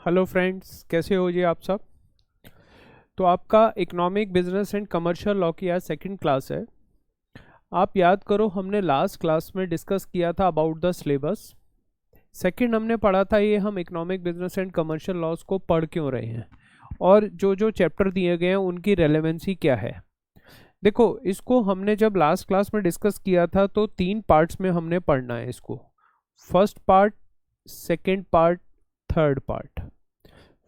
Hello friends, कैसे हो जी आप सब। तो आपका economic business and commercial law की आज सेकंड क्लास है। आप याद करो, हमने लास्ट क्लास में डिस्कस किया था अबाउट द सिलेबस। सेकंड हमने पढ़ा था ये हम economic business and commercial laws को पढ़ क्यों रहे हैं और जो जो चैप्टर दिए गए हैं उनकी रेलेवेंसी क्या है। देखो, इसको हमने जब लास्ट क्लास में डिस्कस किया था तो 3 पार्ट्स में हमने पढ़ना है इसको। First part, second part, third part.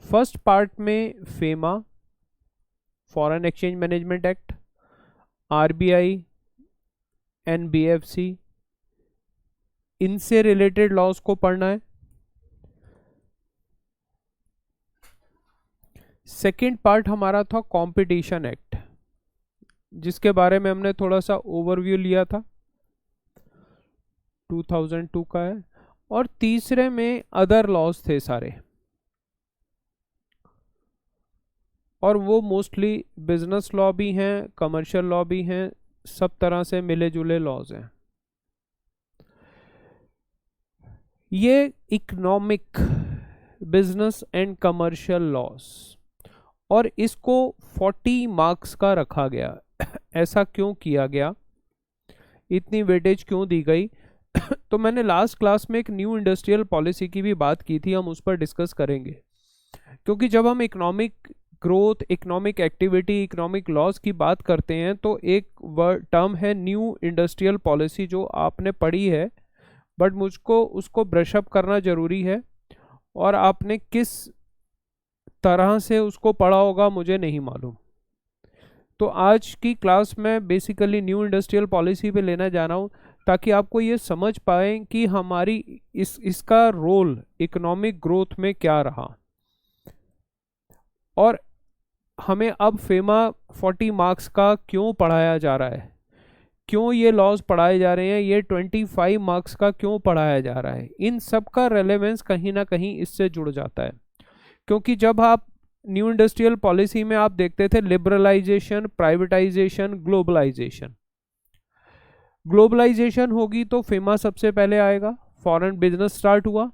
First part में FEMA, foreign exchange management act, RBI, NBFC, इनसे रिलेटेड लॉज को पढ़ना है। सेकेंड पार्ट हमारा था कंपटीशन एक्ट, जिसके बारे में हमने थोड़ा सा ओवरव्यू लिया था, 2002 का है। और तीसरे में अदर लॉज थे सारे, और वो मोस्टली बिजनेस लॉ भी हैं, कमर्शियल लॉ भी हैं, सब तरह से मिले जुले लॉज हैं। ये economic business and commercial loss, और इसको 40 मार्क्स का रखा गया। ऐसा क्यों किया गया, इतनी वेटेज क्यों दी गई? तो मैंने लास्ट क्लास में एक न्यू इंडस्ट्रियल पॉलिसी की भी बात की थी, हम उस पर डिस्कस करेंगे। क्योंकि जब हम economic growth, economic activity, economic loss की बात करते हैं तो एक वर्ड टर्म है न्यू इंडस्ट्रियल पॉलिसी, जो आपने पढ़ी है, बट मुझको उसको ब्रशअप करना ज़रूरी है। और आपने किस तरह से उसको पढ़ा होगा मुझे नहीं मालूम। तो आज की क्लास में बेसिकली न्यू इंडस्ट्रियल पॉलिसी पे लेना जा रहा हूँ, ताकि आपको ये समझ पाएँ कि हमारी इसका रोल इकोनॉमिक ग्रोथ में क्या रहा। और हमें अब फेमा 40 मार्क्स का क्यों पढ़ाया जा रहा है, क्यों ये लॉज पढ़ाए जा रहे हैं, ये 25 मार्क्स का क्यों पढ़ाया जा रहा है, इन सब का रेलेवेंस कहीं ना कहीं इससे जुड़ जाता है। क्योंकि जब आप न्यू इंडस्ट्रियल पॉलिसी में आप देखते थे लिबरलाइजेशन, प्राइवेटाइजेशन, ग्लोबलाइजेशन। ग्लोबलाइजेशन होगी तो फेमा सबसे पहले आएगा, फॉरेन बिजनेस स्टार्ट हुआ।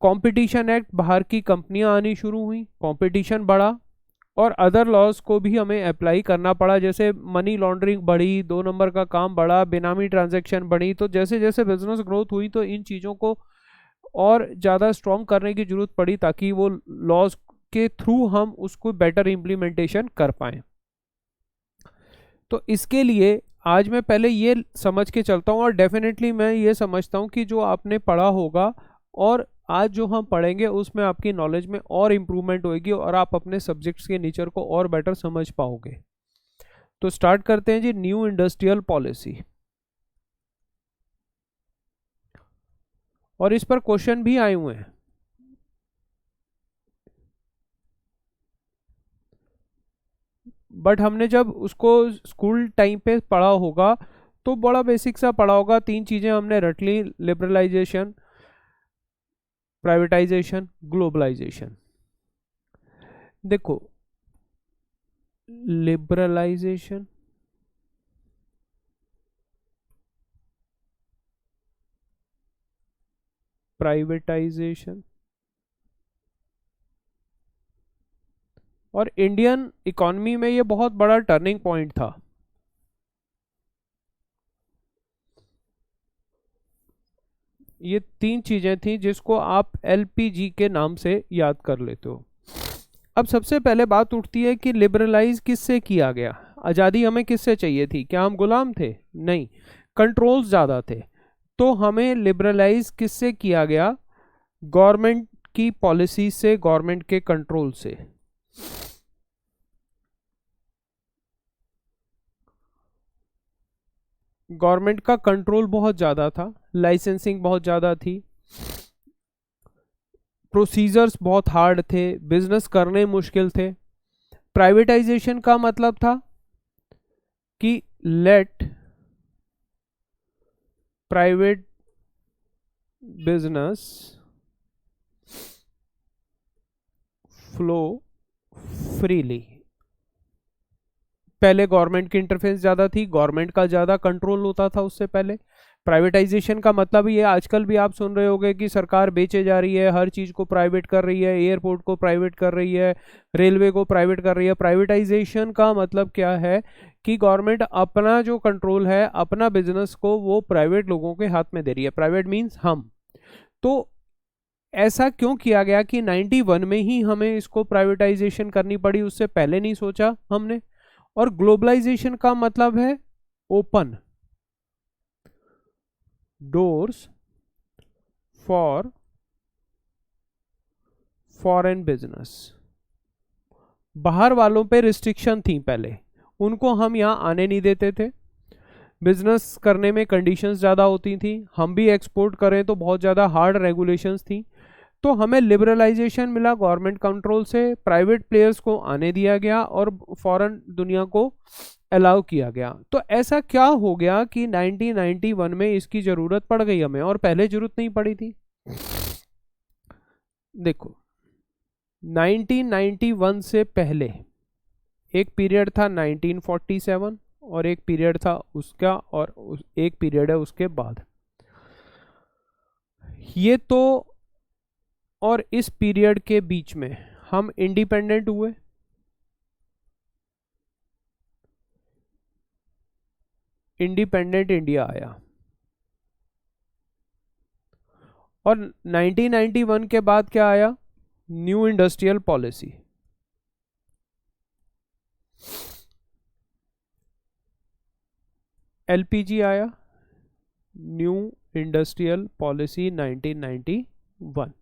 कंपटीशन एक्ट, बाहर की कंपनियां आनी शुरू हुई, कंपटीशन बढ़ा, और अदर लॉज को भी हमें अप्लाई करना पड़ा। जैसे मनी लॉन्ड्रिंग बढ़ी, 2 नंबर का काम बढ़ा, बेनामी ट्रांजैक्शन बढ़ी। तो जैसे जैसे बिजनेस ग्रोथ हुई तो इन चीज़ों को और ज़्यादा स्ट्रॉन्ग करने की जरूरत पड़ी, ताकि वो लॉज के थ्रू हम उसको बेटर इम्प्लीमेंटेशन कर पाएँ। तो इसके लिए आज मैं पहले ये समझ के चलता हूँ, और डेफिनेटली मैं ये समझता हूँ कि जो आपने पढ़ा होगा और आज जो हम पढ़ेंगे उसमें आपकी नॉलेज में और इम्प्रूवमेंट होगी, और आप अपने सब्जेक्ट्स के नेचर को और बेटर समझ पाओगे। तो स्टार्ट करते हैं जी, न्यू इंडस्ट्रियल पॉलिसी। और इस पर क्वेश्चन भी आए हुए हैं। बट हमने जब उसको स्कूल टाइम पे पढ़ा होगा तो बड़ा बेसिक सा पढ़ा होगा, 3 चीज़ें हमने रट ली, लिबरलाइजेशन, प्राइवेटाइजेशन, ग्लोबलाइजेशन। देखो, लिबरलाइजेशन, प्राइवेटाइजेशन और इंडियन इकॉनमी में ये बहुत बड़ा टर्निंग पॉइंट था। ये 3 चीजें थी जिसको आप एलपीजी के नाम से याद कर लेते हो। अब सबसे पहले बात उठती है कि लिबरलाइज किससे किया गया? आज़ादी हमें किससे चाहिए थी? क्या हम गुलाम थे? नहीं, कंट्रोल्स ज़्यादा थे। तो हमें लिबरलाइज किससे किया गया? गवर्नमेंट की पॉलिसी से, गवर्नमेंट के कंट्रोल से। गवर्नमेंट का कंट्रोल बहुत ज़्यादा था, लाइसेंसिंग बहुत ज़्यादा थी, प्रोसीजर्स बहुत हार्ड थे, बिजनेस करने मुश्किल थे। प्राइवेटाइजेशन का मतलब था कि let private business flow freely. पहले गवर्नमेंट की इंटरफेरेंस ज़्यादा थी, गवर्नमेंट का ज़्यादा कंट्रोल होता था उससे पहले। प्राइवेटाइजेशन का मतलब ये आजकल भी आप सुन रहे होंगे कि सरकार बेचे जा रही है, हर चीज़ को प्राइवेट कर रही है, एयरपोर्ट को प्राइवेट कर रही है, रेलवे को प्राइवेट कर रही है। प्राइवेटाइजेशन का मतलब क्या है कि गवर्नमेंट अपना जो कंट्रोल है, अपना बिजनेस को वो प्राइवेट लोगों के हाथ में दे रही है। प्राइवेट मीन्स हम। तो ऐसा क्यों किया गया कि 91 में ही हमें इसको प्राइवेटाइजेशन करनी पड़ी, उससे पहले नहीं सोचा हमने। और ग्लोबलाइजेशन का मतलब है open doors for foreign business. बाहर वालों पे रिस्ट्रिक्शन थी पहले, उनको हम यहाँ आने नहीं देते थे, बिजनेस करने में कंडीशंस ज़्यादा होती थी, हम भी एक्सपोर्ट करें तो बहुत ज़्यादा हार्ड रेगुलेशंस थी। तो हमें लिबरलाइजेशन मिला गवर्नमेंट कंट्रोल से, प्राइवेट प्लेयर्स को आने दिया गया और फॉरेन दुनिया को अलाउ किया गया। तो ऐसा क्या हो गया कि 1991 में इसकी ज़रूरत पड़ गई हमें, और पहले ज़रूरत नहीं पड़ी थी। देखो 1991 से पहले एक पीरियड था 1947 और एक पीरियड था उसका, और एक पीरियड है उसके बाद। ये तो, और इस पीरियड के बीच में हम इंडिपेंडेंट हुए, इंडिपेंडेंट इंडिया आया, और 1991 के बाद क्या आया, न्यू इंडस्ट्रियल पॉलिसी। एलपीजी आया, न्यू इंडस्ट्रियल पॉलिसी 1991।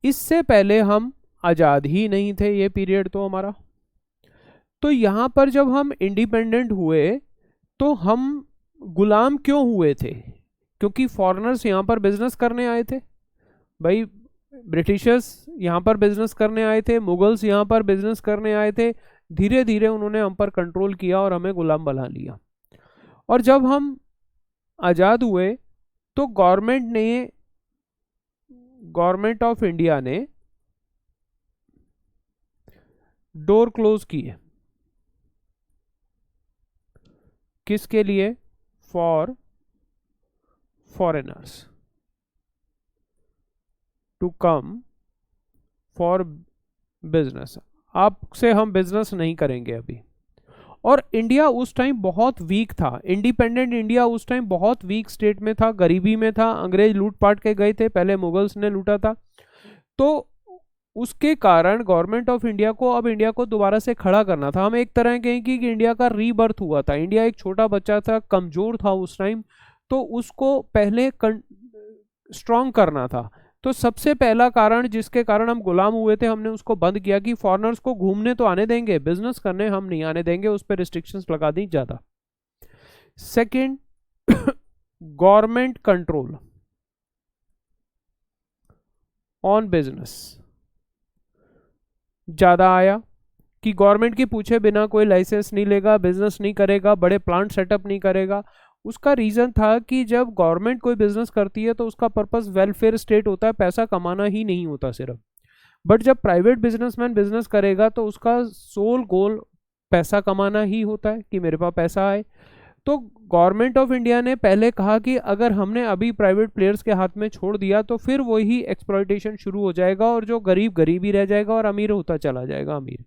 इससे पहले हम आज़ाद ही नहीं थे, ये पीरियड तो हमारा। तो यहाँ पर जब हम इंडिपेंडेंट हुए तो हम गुलाम क्यों हुए थे? क्योंकि फॉरेनर्स यहाँ पर बिजनेस करने आए थे भाई, ब्रिटिशर्स यहाँ पर बिजनेस करने आए थे, मुगल्स यहाँ पर बिजनेस करने आए थे। धीरे धीरे उन्होंने हम पर कंट्रोल किया और हमें गुलाम बना लिया। और जब हम आज़ाद हुए तो गवर्नमेंट ऑफ इंडिया ने डोर क्लोज किए। किसके लिए? For foreigners to come for business. आपसे हम बिजनेस नहीं करेंगे अभी। और इंडिया उस टाइम बहुत वीक था, इंडिपेंडेंट इंडिया उस टाइम बहुत वीक स्टेट में था, गरीबी में था, अंग्रेज लूट पाट के गए थे, पहले मुगल्स ने लूटा था। तो उसके कारण गवर्नमेंट ऑफ इंडिया को अब इंडिया को दोबारा से खड़ा करना था। हम एक तरह कहें कि इंडिया का रीबर्थ हुआ था। इंडिया एक छोटा बच्चा था, कमजोर था उस टाइम, तो उसको पहले स्ट्रॉन्ग करना था। तो सबसे पहला कारण जिसके कारण हम गुलाम हुए थे, हमने उसको बंद किया कि फॉरेनर्स को घूमने तो आने देंगे, बिजनेस करने हम नहीं आने देंगे, उस पर रिस्ट्रिक्शंस लगा दी ज़्यादा। Second, government control on business ज़्यादा आया कि गवर्नमेंट की पूछे बिना कोई लाइसेंस नहीं लेगा, बिजनेस नहीं करेगा, बड़े प्लांट सेटअप नहीं करेगा। उसका रीज़न था कि जब गवर्नमेंट कोई बिजनेस करती है तो उसका पर्पस वेलफेयर स्टेट होता है, पैसा कमाना ही नहीं होता सिर्फ। बट जब प्राइवेट बिजनेसमैन बिजनेस करेगा तो उसका सोल गोल पैसा कमाना ही होता है कि मेरे पास पैसा आए। तो गवर्नमेंट ऑफ इंडिया ने पहले कहा कि अगर हमने अभी प्राइवेट प्लेयर्स के हाथ में छोड़ दिया तो फिर वही एक्सप्लॉयटेशन शुरू हो जाएगा और जो गरीब गरीब ही रह जाएगा और अमीर होता चला जाएगा अमीर।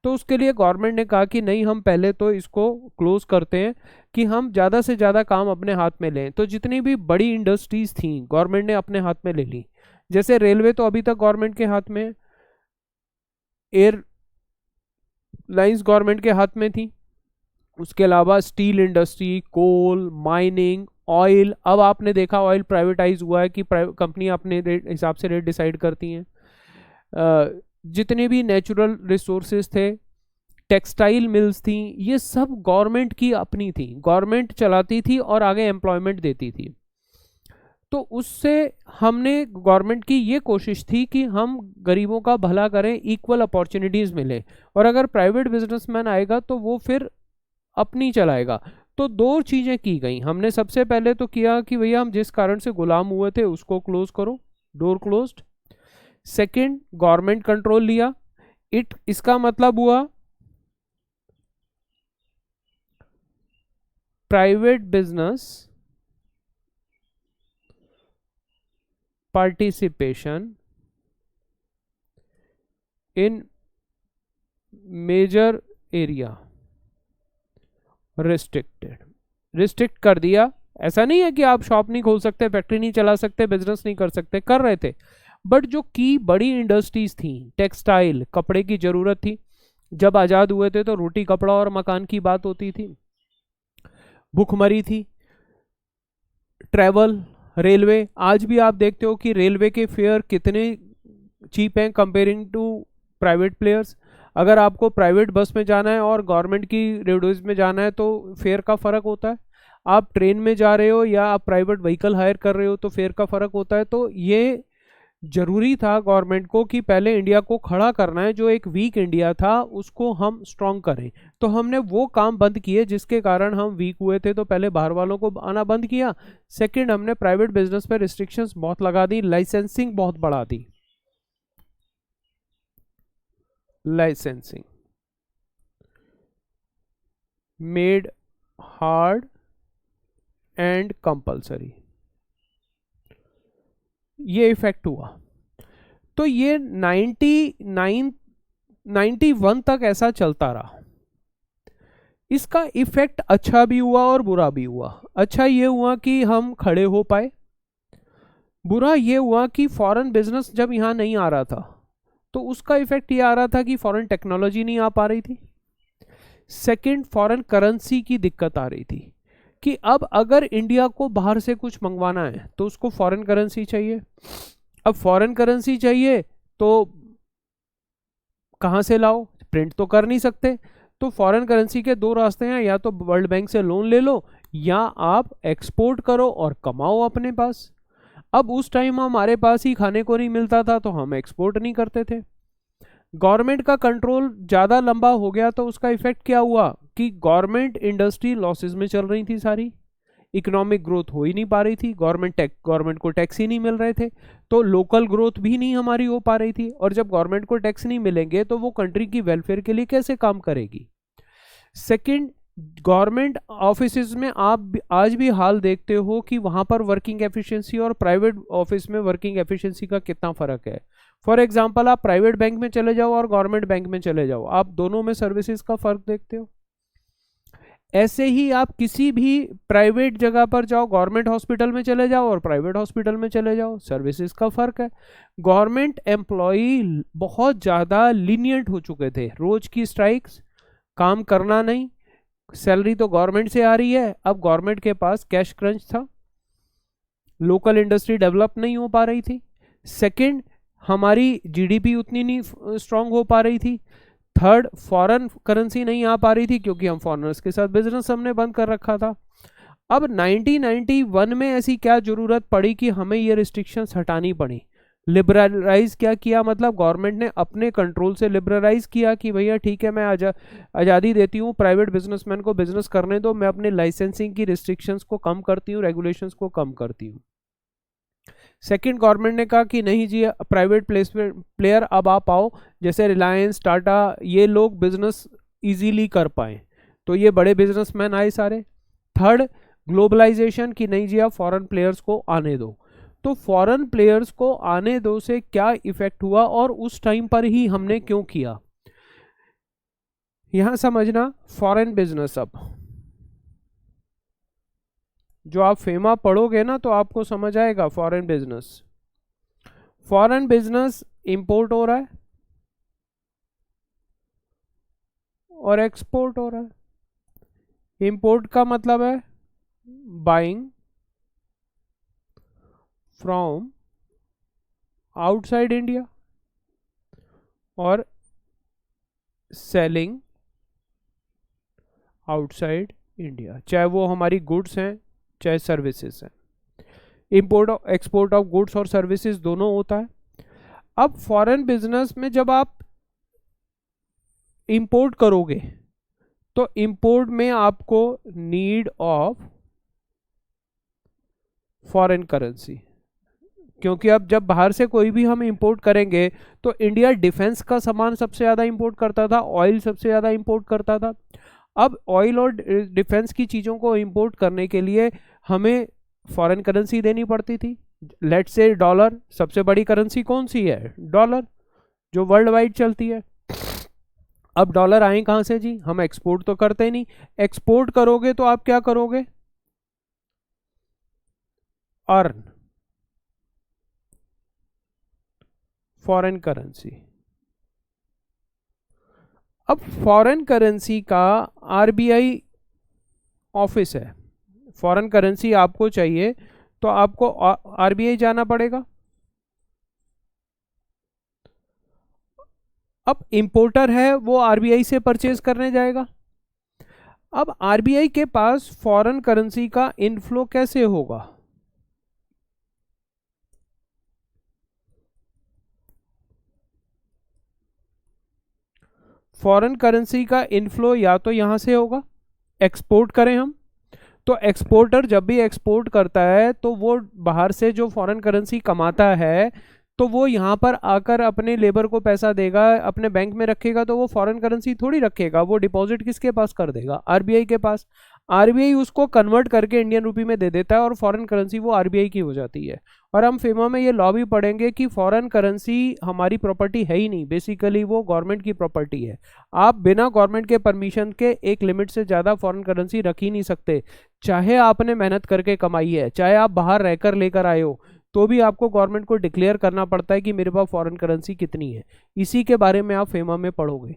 तो उसके लिए गवर्नमेंट ने कहा कि नहीं, हम पहले तो इसको क्लोज करते हैं कि हम ज़्यादा से ज़्यादा काम अपने हाथ में लें। तो जितनी भी बड़ी इंडस्ट्रीज़ थी गवर्नमेंट ने अपने हाथ में ले ली। जैसे रेलवे तो अभी तक गवर्नमेंट के हाथ में, एयर लाइंस गवर्नमेंट के हाथ में थी, उसके अलावा स्टील इंडस्ट्री, कोल, माइनिंग, ऑयल। अब आपने देखा ऑयल प्राइवेटाइज हुआ है कि कंपनी अपने हिसाब से रेट डिसाइड करती हैं। जितने भी नेचुरल रिसोर्सेज थे, टेक्सटाइल मिल्स थी, ये सब गवर्नमेंट की अपनी थी, गवर्नमेंट चलाती थी और आगे एम्प्लॉयमेंट देती थी। तो उससे हमने, गवर्नमेंट की ये कोशिश थी कि हम गरीबों का भला करें, इक्वल अपॉर्चुनिटीज़ मिले। और अगर प्राइवेट बिजनेसमैन आएगा तो वो फिर अपनी चलाएगा। तो दो चीज़ें की गई हमने। सबसे पहले तो किया कि भैया हम जिस कारण से गुलाम हुए थे उसको क्लोज करो, door closed. Second, government control लिया। इसका मतलब हुआ private business participation in major area restrict कर दिया। ऐसा नहीं है कि आप शॉप नहीं खोल सकते, फैक्ट्री नहीं चला सकते, बिजनेस नहीं कर सकते, कर रहे थे, बट जो की बड़ी इंडस्ट्रीज थी, टेक्सटाइल, कपड़े की जरूरत थी, जब आजाद हुए थे तो रोटी कपड़ा और मकान की बात होती थी, भुखमरी थी, ट्रैवल, रेलवे, आज भी आप देखते हो कि रेलवे के फेयर कितने चीप हैं कंपेयरिंग टू प्राइवेट प्लेयर्स। अगर आपको प्राइवेट बस में जाना है और गवर्नमेंट की रोडवेज में जाना है तो फेयर का फ़र्क होता है। आप ट्रेन में जा रहे हो या आप प्राइवेट व्हीकल हायर कर रहे हो तो फेयर का फ़र्क होता है। तो ये जरूरी था गवर्नमेंट को कि पहले इंडिया को खड़ा करना है, जो एक वीक इंडिया था उसको हम स्ट्रॉन्ग करें। तो हमने वो काम बंद किए जिसके कारण हम वीक हुए थे, तो पहले बाहर वालों को आना बंद किया। सेकंड, हमने प्राइवेट बिजनेस पे रिस्ट्रिक्शंस बहुत लगा दी, लाइसेंसिंग बहुत बढ़ा दी, licensing made hard and compulsory, ये इफेक्ट हुआ। तो ये 91 तक ऐसा चलता रहा। इसका इफेक्ट अच्छा भी हुआ और बुरा भी हुआ। अच्छा ये हुआ कि हम खड़े हो पाए, बुरा ये हुआ कि फॉरेन बिजनेस जब यहाँ नहीं आ रहा था तो उसका इफेक्ट ये आ रहा था कि फॉरेन टेक्नोलॉजी नहीं आ पा रही थी। सेकंड, फॉरेन करेंसी की दिक्कत आ रही थी कि अब अगर इंडिया को बाहर से कुछ मंगवाना है तो उसको फॉरेन करेंसी चाहिए। अब फॉरेन करेंसी चाहिए तो कहाँ से लाओ, प्रिंट तो कर नहीं सकते। तो फॉरेन करेंसी के दो रास्ते हैं, या तो वर्ल्ड बैंक से लोन ले लो या आप एक्सपोर्ट करो और कमाओ अपने पास। अब उस टाइम हमारे पास ही खाने को नहीं मिलता था तो हम एक्सपोर्ट नहीं करते थे। गवर्नमेंट का कंट्रोल ज़्यादा लंबा हो गया तो उसका इफेक्ट क्या हुआ कि गवर्नमेंट इंडस्ट्री लॉसेस में चल रही थी सारी, इकोनॉमिक ग्रोथ हो ही नहीं पा रही थी, गवर्नमेंट को टैक्स ही नहीं मिल रहे थे, तो लोकल ग्रोथ भी नहीं हमारी हो पा रही थी। और जब गवर्नमेंट को टैक्स नहीं मिलेंगे तो वो कंट्री की वेलफेयर के लिए कैसे काम करेगी। सेकंड, गवर्नमेंट ऑफिसेज में आप आज भी हाल देखते हो कि वहां पर वर्किंग एफिशिएंसी और प्राइवेट ऑफिस में वर्किंग एफिशिएंसी का कितना फर्क है। फॉर एग्जांपल, आप प्राइवेट बैंक में चले जाओ और गवर्नमेंट बैंक में चले जाओ, आप दोनों में सर्विसेज का फर्क देखते हो। ऐसे ही आप किसी भी प्राइवेट जगह पर जाओ, गवर्नमेंट हॉस्पिटल में चले जाओ और प्राइवेट हॉस्पिटल में चले जाओ, सर्विसेज का फर्क है। गवर्नमेंट एम्प्लॉई बहुत ज़्यादा लीनियंट हो चुके थे, रोज की स्ट्राइक्स, काम करना नहीं, सैलरी तो गवर्नमेंट से आ रही है। अब गवर्नमेंट के पास कैश क्रंच था, लोकल इंडस्ट्री डेवलप नहीं हो पा रही थी। सेकंड, हमारी जीडीपी उतनी नहीं स्ट्रांग हो पा रही थी। थर्ड, फॉरेन करेंसी नहीं आ पा रही थी क्योंकि हम फॉरेनर्स के साथ बिजनेस हमने बंद कर रखा था। अब 1991 में ऐसी क्या जरूरत पड़ी कि हमें ये रिस्ट्रिक्शंस हटानी पड़ी। लिबरलाइज क्या किया, मतलब गवर्नमेंट ने अपने कंट्रोल से लिबरलाइज किया कि भैया ठीक है, मैं आज़ादी देती हूँ, प्राइवेट बिजनेसमैन को बिजनेस करने दो, मैं अपने लाइसेंसिंग की रिस्ट्रिक्शंस को कम करती हूँ, रेगुलेशंस को कम करती हूँ। सेकंड, गवर्नमेंट ने कहा कि नहीं जी, प्राइवेट प्लेयर अब आप आओ, जैसे रिलायंस, टाटा, ये लोग बिजनेस इजीली कर पाए, तो ये बड़े बिजनेसमैन आए सारे। थर्ड, ग्लोबलाइजेशन, की नहीं जी आप फॉरेन प्लेयर्स को आने दो। तो फॉरेन प्लेयर्स को आने दो से क्या इफेक्ट हुआ और उस टाइम पर ही हमने क्यों किया, यहां समझना। फॉरेन बिजनेस, अब जो आप फेमा पढ़ोगे ना तो आपको समझ आएगा। फॉरेन बिजनेस इंपोर्ट हो रहा है और एक्सपोर्ट हो रहा है। इंपोर्ट का मतलब है बाइंग फ्रॉम आउटसाइड इंडिया और सेलिंग आउटसाइड इंडिया, चाहे वो हमारी गुड्स हैं चाहे सर्विसेज हैं। इंपोर्ट एक्सपोर्ट ऑफ गुड्स और सर्विसेज दोनों होता है। अब फॉरेन बिजनेस में जब आप इंपोर्ट करोगे तो इंपोर्ट में आपको नीड ऑफ फॉरेन करेंसी, क्योंकि अब जब बाहर से कोई भी हम इंपोर्ट करेंगे तो इंडिया डिफेंस का सामान सबसे ज़्यादा इंपोर्ट करता था, ऑयल सबसे ज़्यादा इंपोर्ट करता था। अब ऑयल और डिफेंस की चीज़ों को इंपोर्ट करने के लिए हमें फॉरेन करेंसी देनी पड़ती थी, लेट से डॉलर, सबसे बड़ी करेंसी कौन सी है? डॉलर, जो वर्ल्ड वाइड चलती है। अब डॉलर आए कहां से जी? हम एक्सपोर्ट तो करते नहीं। एक्सपोर्ट करोगे तो आप क्या करोगे? Earn foreign currency. अब फॉरेन करेंसी का आरबीआई ऑफिस है, फॉरेन करेंसी आपको चाहिए तो आपको आरबीआई जाना पड़ेगा। अब इंपोर्टर है वो आरबीआई से परचेज करने जाएगा। अब आरबीआई के पास फॉरेन करेंसी का इनफ्लो कैसे होगा? फॉरेन करेंसी का इनफ्लो या तो यहां से होगा, एक्सपोर्ट करें हम तो एक्सपोर्टर जब भी एक्सपोर्ट करता है तो वो बाहर से जो फॉरेन करेंसी कमाता है तो वो यहाँ पर आकर अपने लेबर को पैसा देगा, अपने बैंक में रखेगा, तो वो फॉरेन करेंसी थोड़ी रखेगा, वो डिपॉजिट किसके पास कर देगा? आरबीआई के पास। आरबीआई उसको कन्वर्ट करके इंडियन रुपी में दे देता है और फॉरेन करेंसी वो आरबीआई की हो जाती है। और हम फेमा में ये लॉ भी पढ़ेंगे कि फॉरेन करेंसी हमारी प्रॉपर्टी है ही नहीं, बेसिकली वो गवर्नमेंट की प्रॉपर्टी है। आप बिना गवर्नमेंट के परमिशन के एक लिमिट से ज़्यादा फॉरेन करेंसी रख ही नहीं सकते, चाहे आपने मेहनत करके कमाई है, चाहे आप बाहर रहकर लेकर आए हो, तो भी आपको गवर्नमेंट को डिक्लेयर करना पड़ता है कि मेरे पास फॉरेन करेंसी कितनी है। इसी के बारे में आप फेमा में पढ़ोगे।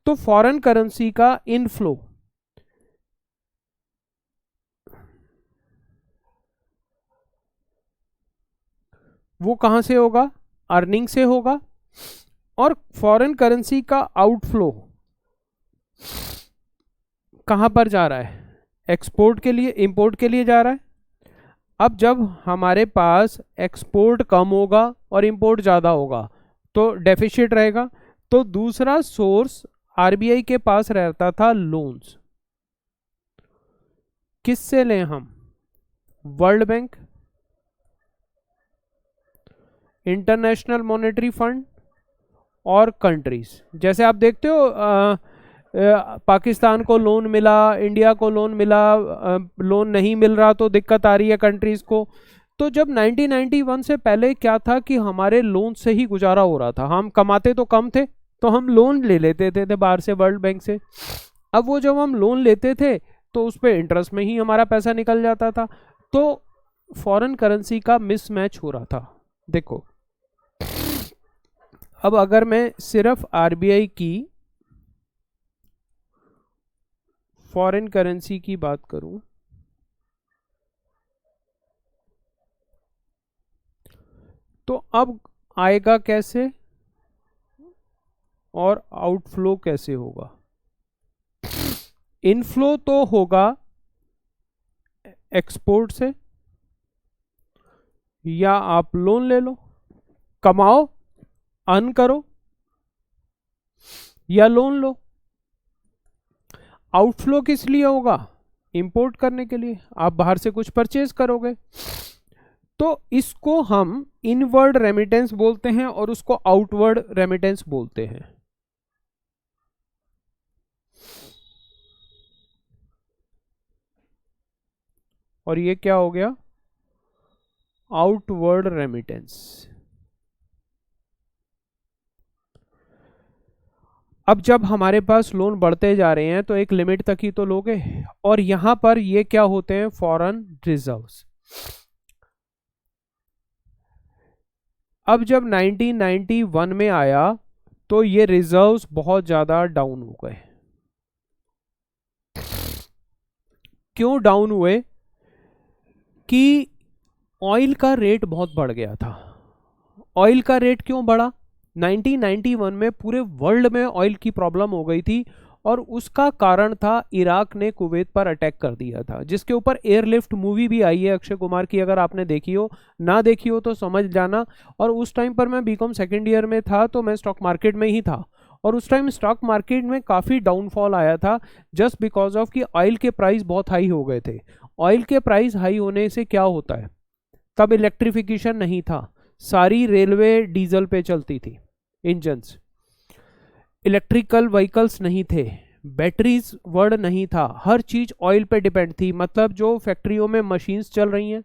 तो फॉरेन करेंसी का इनफ्लो वो कहां से होगा? अर्निंग से होगा। और फॉरेन करेंसी का आउटफ्लो कहां पर जा रहा है? एक्सपोर्ट के लिए, इंपोर्ट के लिए जा रहा है। अब जब हमारे पास एक्सपोर्ट कम होगा और इंपोर्ट ज़्यादा होगा तो डेफिसिट रहेगा। तो दूसरा सोर्स आरबीआई के पास रहता था लोन्स। किससे लें हम? World bank, international monetary fund और कंट्रीज। जैसे आप देखते हो पाकिस्तान को लोन मिला, इंडिया को लोन मिला, लोन नहीं मिल रहा तो दिक्कत आ रही है कंट्रीज को। तो जब 1991 से पहले क्या था कि हमारे लोन से ही गुजारा हो रहा था, हम कमाते तो कम थे तो हम लोन ले लेते थे बाहर से, वर्ल्ड बैंक से। अब वो जब हम लोन लेते थे तो उस पर इंटरेस्ट में ही हमारा पैसा निकल जाता था, तो फॉरेन करेंसी का मिसमैच हो रहा था। देखो अब अगर मैं सिर्फ आरबीआई की फॉरेन करेंसी की बात करूं तो अब आएगा कैसे और आउटफ्लो कैसे होगा? इनफ्लो तो होगा एक्सपोर्ट से, या आप लोन ले लो, कमाओ, अर्न करो, या लोन लो। आउटफ्लो किस लिए होगा? इंपोर्ट करने के लिए, आप बाहर से कुछ परचेज करोगे। तो इसको हम इनवर्ड रेमिटेंस बोलते हैं और उसको आउटवर्ड रेमिटेंस बोलते हैं। और ये क्या हो गया? Outward remittance. अब जब हमारे पास लोन बढ़ते जा रहे हैं तो एक लिमिट तक ही तो लोगे, और यहां पर ये क्या होते हैं? Foreign reserves. अब जब 1991 में आया तो ये रिजर्व्स बहुत ज्यादा डाउन हो गए। क्यों डाउन हुए? कि ऑयल का रेट बहुत बढ़ गया था। ऑयल का रेट क्यों बढ़ा? 1991 में पूरे वर्ल्ड में ऑयल की प्रॉब्लम हो गई थी और उसका कारण था इराक ने कुवैत पर अटैक कर दिया था, जिसके ऊपर एयरलिफ्ट मूवी भी आई है अक्षय कुमार की। अगर आपने देखी हो, ना देखी हो तो समझ जाना। और उस टाइम पर मैं बीकॉम सेकेंड ईयर में था तो मैं स्टॉक मार्केट में ही था, और उस टाइम स्टॉक मार्केट में काफ़ी डाउनफॉल आया था जस्ट बिकॉज ऑफ कि ऑयल के प्राइस बहुत हाई हो गए थे। ऑयल के प्राइस हाई होने से क्या होता है? तब इलेक्ट्रिफिकेशन नहीं था, सारी रेलवे डीजल पे चलती थी, इंजन्स, इलेक्ट्रिकल व्हीकल्स नहीं थे, बैटरीज वर्ड नहीं था, हर चीज ऑयल पे डिपेंड थी। मतलब जो फैक्ट्रियों में मशीन्स चल रही हैं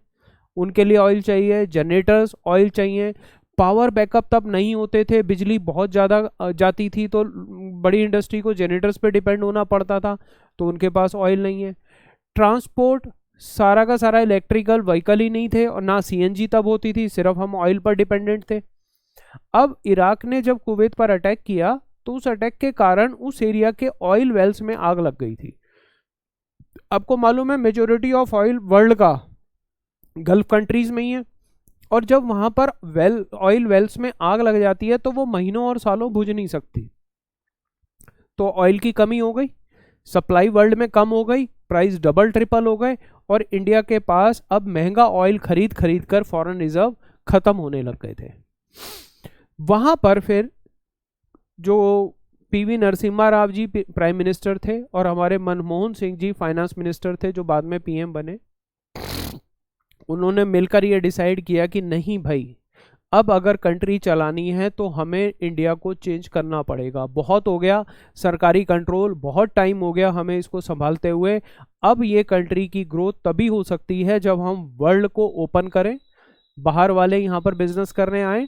उनके लिए ऑयल चाहिए, जनरेटर्स ऑयल चाहिए, पावर बैकअप तब नहीं होते थे, बिजली बहुत ज़्यादा जाती थी तो बड़ी इंडस्ट्री को जनरेटर्स पे डिपेंड होना पड़ता था, तो उनके पास ऑयल नहीं है। ट्रांसपोर्ट सारा का सारा इलेक्ट्रिकल व्हीकल ही नहीं थे और ना सीएनजी तब होती थी, सिर्फ हम ऑयल पर डिपेंडेंट थे। अब इराक ने जब कुवैत पर अटैक किया तो उस अटैक के कारण उस एरिया के ऑयल वेल्स में आग लग गई थी। आपको मालूम है मेजोरिटी ऑफ ऑयल वर्ल्ड का गल्फ कंट्रीज में ही है, और जब वहां पर ऑयल वेल्स में आग लग जाती है तो वो महीनों और सालों बुझ नहीं सकती, तो ऑयल की कमी हो गई, सप्लाई वर्ल्ड में कम हो गई, प्राइस डबल ट्रिपल हो गए, और इंडिया के पास अब महंगा ऑयल खरीद खरीद कर फॉरेन रिजर्व खत्म होने लग गए थे। वहां पर फिर जो PV Narasimha Rao ji prime minister थे और हमारे मनमोहन सिंह जी फाइनेंस मिनिस्टर थे जो बाद में पीएम बने, उन्होंने मिलकर ये डिसाइड किया कि नहीं भाई, अब अगर कंट्री चलानी है तो हमें इंडिया को चेंज करना पड़ेगा, बहुत हो गया सरकारी कंट्रोल, बहुत टाइम हो गया हमें इसको संभालते हुए। अब ये कंट्री की ग्रोथ तभी हो सकती है जब हम वर्ल्ड को ओपन करें, बाहर वाले यहाँ पर बिजनेस करने आए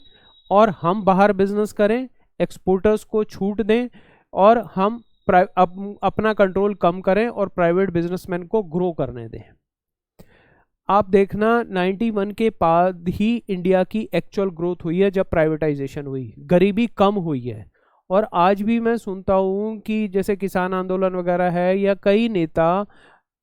और हम बाहर बिजनेस करें, एक्सपोर्टर्स को छूट दें और हम अपना कंट्रोल कम करें और प्राइवेट बिजनेसमैन को ग्रो करने दें। आप देखना 91 के बाद ही इंडिया की एक्चुअल ग्रोथ हुई है, जब प्राइवेटाइजेशन हुई, गरीबी कम हुई है। और आज भी मैं सुनता हूँ कि जैसे किसान आंदोलन वगैरह है या कई नेता